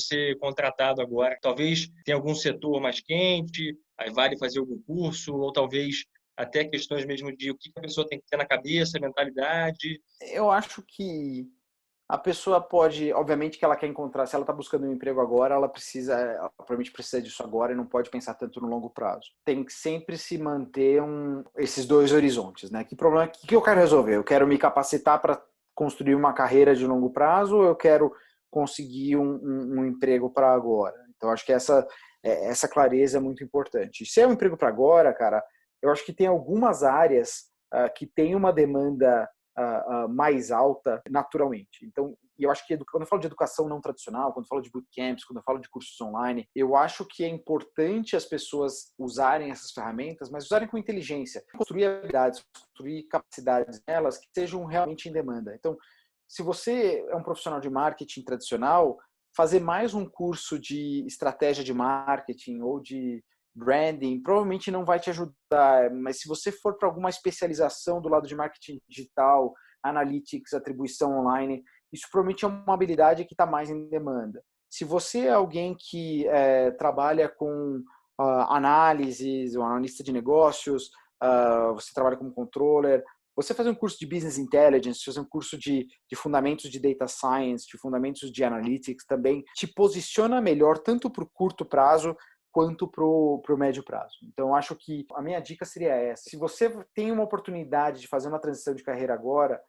ser contratado agora. Talvez tenha algum setor mais quente, aí vale fazer algum curso, ou talvez até questões mesmo de o que a pessoa tem que ter na cabeça, mentalidade. Eu acho que a pessoa pode, obviamente que ela quer encontrar, se ela está buscando um emprego agora, ela provavelmente precisa disso agora e não pode pensar tanto no longo prazo. Tem que sempre se manter esses dois horizontes, né? Que problema que eu quero resolver? Eu quero me capacitar para construir uma carreira de longo prazo ou eu quero conseguir um emprego para agora? Então, acho que essa clareza é muito importante. Se é um emprego para agora, cara, eu acho que tem algumas áreas que tem uma demanda mais alta naturalmente. Então, eu acho que quando eu falo de educação não tradicional, quando eu falo de bootcamps, quando eu falo de cursos online, eu acho que é importante as pessoas usarem essas ferramentas, mas usarem com inteligência, construir habilidades, construir capacidades nelas que sejam realmente em demanda. Então, se você é um profissional de marketing tradicional, fazer mais um curso de estratégia de marketing ou de branding provavelmente não vai te ajudar, mas se você for para alguma especialização do lado de marketing digital, analytics, atribuição online, isso provavelmente é uma habilidade que está mais em demanda. Se você é alguém que trabalha com análises, um analista de negócios, você trabalha como controller, você fazer um curso de Business Intelligence, fazer um curso de fundamentos de Data Science, de fundamentos de Analytics também te posiciona melhor tanto para o curto prazo quanto para o médio prazo. Então, acho que a minha dica seria essa. Se você tem uma oportunidade de fazer uma transição de carreira agora,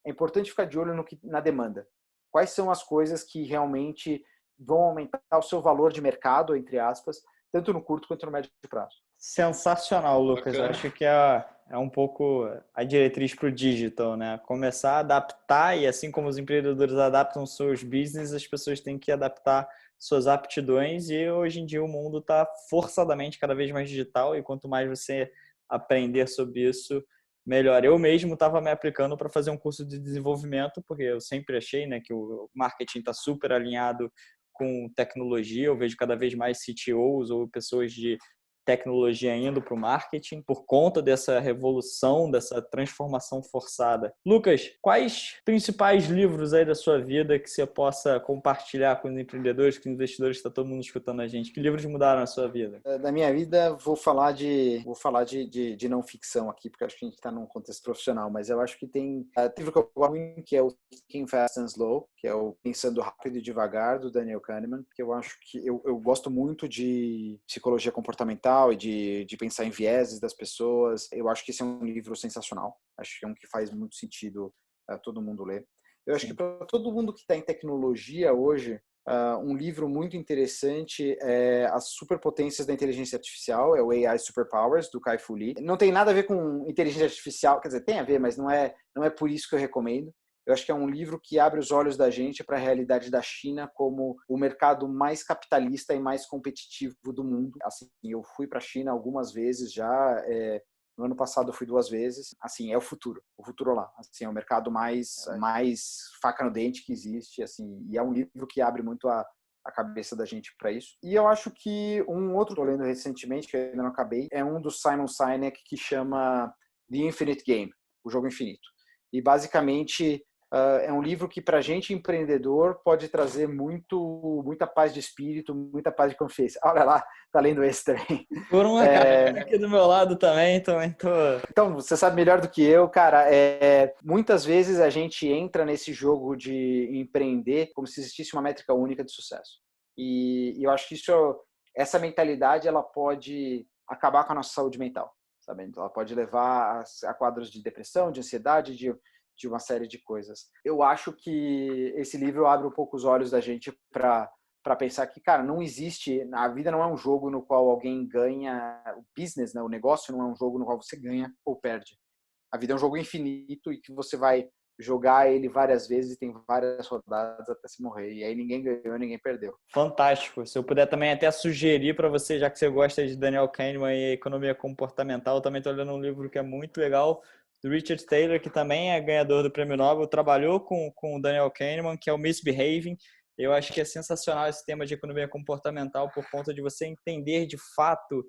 é importante ficar de olho na demanda. Quais são as coisas que realmente vão aumentar o seu valor de mercado, entre aspas, tanto no curto quanto no médio prazo. Sensacional, Lucas. Eu acho que é um pouco a diretriz para o digital, né? Começar a adaptar, e assim como os empreendedores adaptam seus business, as pessoas têm que adaptar suas aptidões, e hoje em dia o mundo está forçadamente cada vez mais digital, e quanto mais você aprender sobre isso, melhor. Eu mesmo estava me aplicando para fazer um curso de desenvolvimento, porque eu sempre achei, né, que o marketing está super alinhado com tecnologia. Eu vejo cada vez mais CTOs ou pessoas de tecnologia indo para o marketing por conta dessa revolução, dessa transformação forçada. Lucas, quais principais livros aí da sua vida que você possa compartilhar com os empreendedores, com os investidores, que está todo mundo escutando a gente? Que livros mudaram a sua vida? Da minha vida, vou falar de não ficção aqui, porque acho que a gente está num contexto profissional, mas eu acho que tem livro que eu gosto muito, que é o Thinking Fast and Slow, que é o Pensando Rápido e Devagar, do Daniel Kahneman, que eu acho que eu gosto muito de psicologia comportamental e de pensar em vieses das pessoas. Eu acho que esse é um livro sensacional. Acho que é um que faz muito sentido todo mundo ler. Eu acho que para todo mundo que está em tecnologia hoje, um livro muito interessante é As Superpotências da Inteligência Artificial, é o AI Superpowers, do Kai-Fu Lee. Não tem nada a ver com inteligência artificial, quer dizer, tem a ver, mas não é por isso que eu recomendo. Eu acho que é um livro que abre os olhos da gente para a realidade da China como o mercado mais capitalista e mais competitivo do mundo. Assim, eu fui para a China algumas vezes já. No ano passado eu fui 2 vezes. Assim, é o futuro lá. Assim, é o mercado mais faca no dente que existe. Assim, e é um livro que abre muito a cabeça da gente para isso. E eu acho que um outro que eu tô lendo recentemente, que eu ainda não acabei, é um do Simon Sinek que chama The Infinite Game, o jogo infinito. E basicamente é um livro que, para a gente empreendedor, pode trazer muita paz de espírito, muita paz de consciência. Olha lá, tá lendo esse também. Por uma cara aqui do meu lado também tô... Então, você sabe melhor do que eu, cara. Muitas vezes a gente entra nesse jogo de empreender como se existisse uma métrica única de sucesso. E eu acho que essa mentalidade ela pode acabar com a nossa saúde mental. sabe? Ela pode levar a quadros de depressão, de ansiedade, de uma série de coisas. Eu acho que esse livro abre um pouco os olhos da gente para pensar que, cara, não existe, a vida não é um jogo no qual alguém ganha, o business, né, o negócio não é um jogo no qual você ganha ou perde. A vida é um jogo infinito e que você vai jogar ele várias vezes e tem várias rodadas até se morrer. E aí ninguém ganhou, ninguém perdeu. Fantástico. Se eu puder também até sugerir para você, já que você gosta de Daniel Kahneman e economia comportamental, eu também estou lendo um livro que é muito legal, do Richard Thaler, que também é ganhador do Prêmio Nobel, trabalhou com o Daniel Kahneman, que é o Misbehaving. Eu acho que é sensacional esse tema de economia comportamental por conta de você entender de fato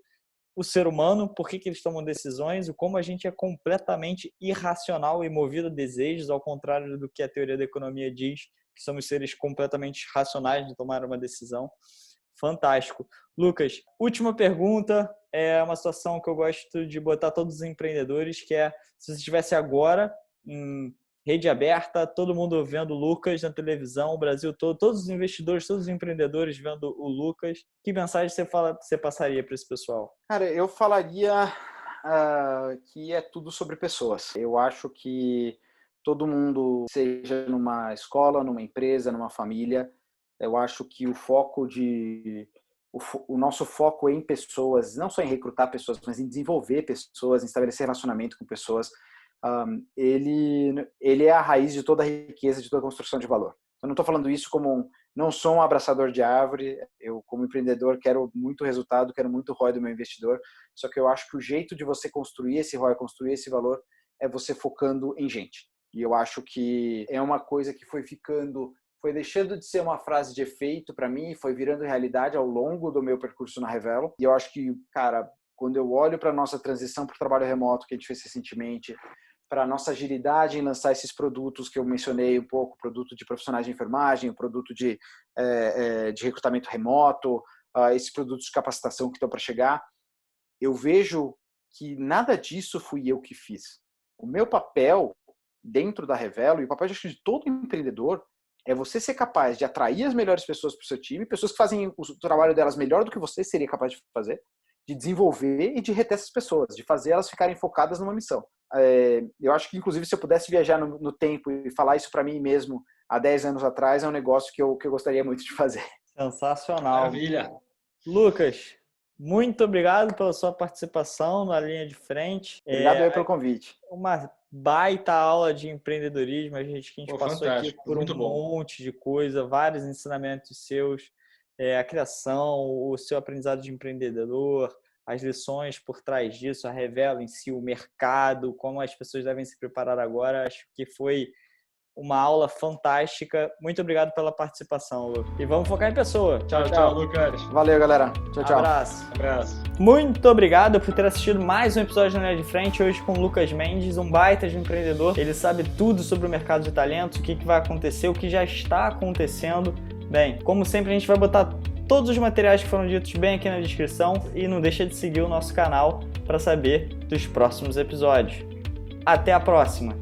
o ser humano, por que eles tomam decisões, e como a gente é completamente irracional e movido a desejos, ao contrário do que a teoria da economia diz, que somos seres completamente racionais de tomar uma decisão. Fantástico. Lucas, última pergunta, é uma situação que eu gosto de botar todos os empreendedores, que é, se você estivesse agora em rede aberta, todo mundo vendo o Lucas na televisão, o Brasil todo, todos os investidores, todos os empreendedores vendo o Lucas, que mensagem você passaria para esse pessoal? Cara, eu falaria que é tudo sobre pessoas. Eu acho que todo mundo, seja numa escola, numa empresa, numa família, eu acho que o nosso foco em pessoas, não só em recrutar pessoas, mas em desenvolver pessoas, em estabelecer relacionamento com pessoas, ele é a raiz de toda a riqueza, de toda a construção de valor. Eu não estou falando isso como não sou um abraçador de árvore, eu como empreendedor quero muito resultado, quero muito ROI do meu investidor, só que eu acho que o jeito de você construir esse ROI, construir esse valor, é você focando em gente. E eu acho que é uma coisa que foi deixando de ser uma frase de efeito para mim, foi virando realidade ao longo do meu percurso na Revelo. E eu acho que, cara, quando eu olho para a nossa transição para o trabalho remoto que a gente fez recentemente, para a nossa agilidade em lançar esses produtos que eu mencionei um pouco, produto de profissionais de enfermagem, o produto de recrutamento remoto, esses produtos de capacitação que estão para chegar, eu vejo que nada disso fui eu que fiz. O meu papel dentro da Revelo, e o papel de todo empreendedor, é você ser capaz de atrair as melhores pessoas para o seu time, pessoas que fazem o trabalho delas melhor do que você seria capaz de fazer, de desenvolver e de reter essas pessoas, de fazer elas ficarem focadas numa missão. Eu acho que, inclusive, se eu pudesse viajar no tempo e falar isso para mim mesmo há 10 anos atrás, é um negócio que eu gostaria muito de fazer. Sensacional. Maravilha. Lucas, muito obrigado pela sua participação na linha de frente. Obrigado aí pelo convite. Uma baita aula de empreendedorismo, a gente passou aqui por um monte de coisa, vários ensinamentos seus, a criação, o seu aprendizado de empreendedor, as lições por trás disso, a Revelo em si, o mercado, como as pessoas devem se preparar agora. Acho que foi uma aula fantástica. Muito obrigado pela participação, Lucas. E vamos focar em pessoa. Tchau, Lucas. Valeu, galera. Tchau. Abraço. Muito obrigado por ter assistido mais um episódio da Linha de Frente, hoje com o Lucas Mendes, um baita de empreendedor. Ele sabe tudo sobre o mercado de talentos, o que vai acontecer, o que já está acontecendo. Bem, como sempre, a gente vai botar todos os materiais que foram ditos bem aqui na descrição e não deixa de seguir o nosso canal para saber dos próximos episódios. Até a próxima!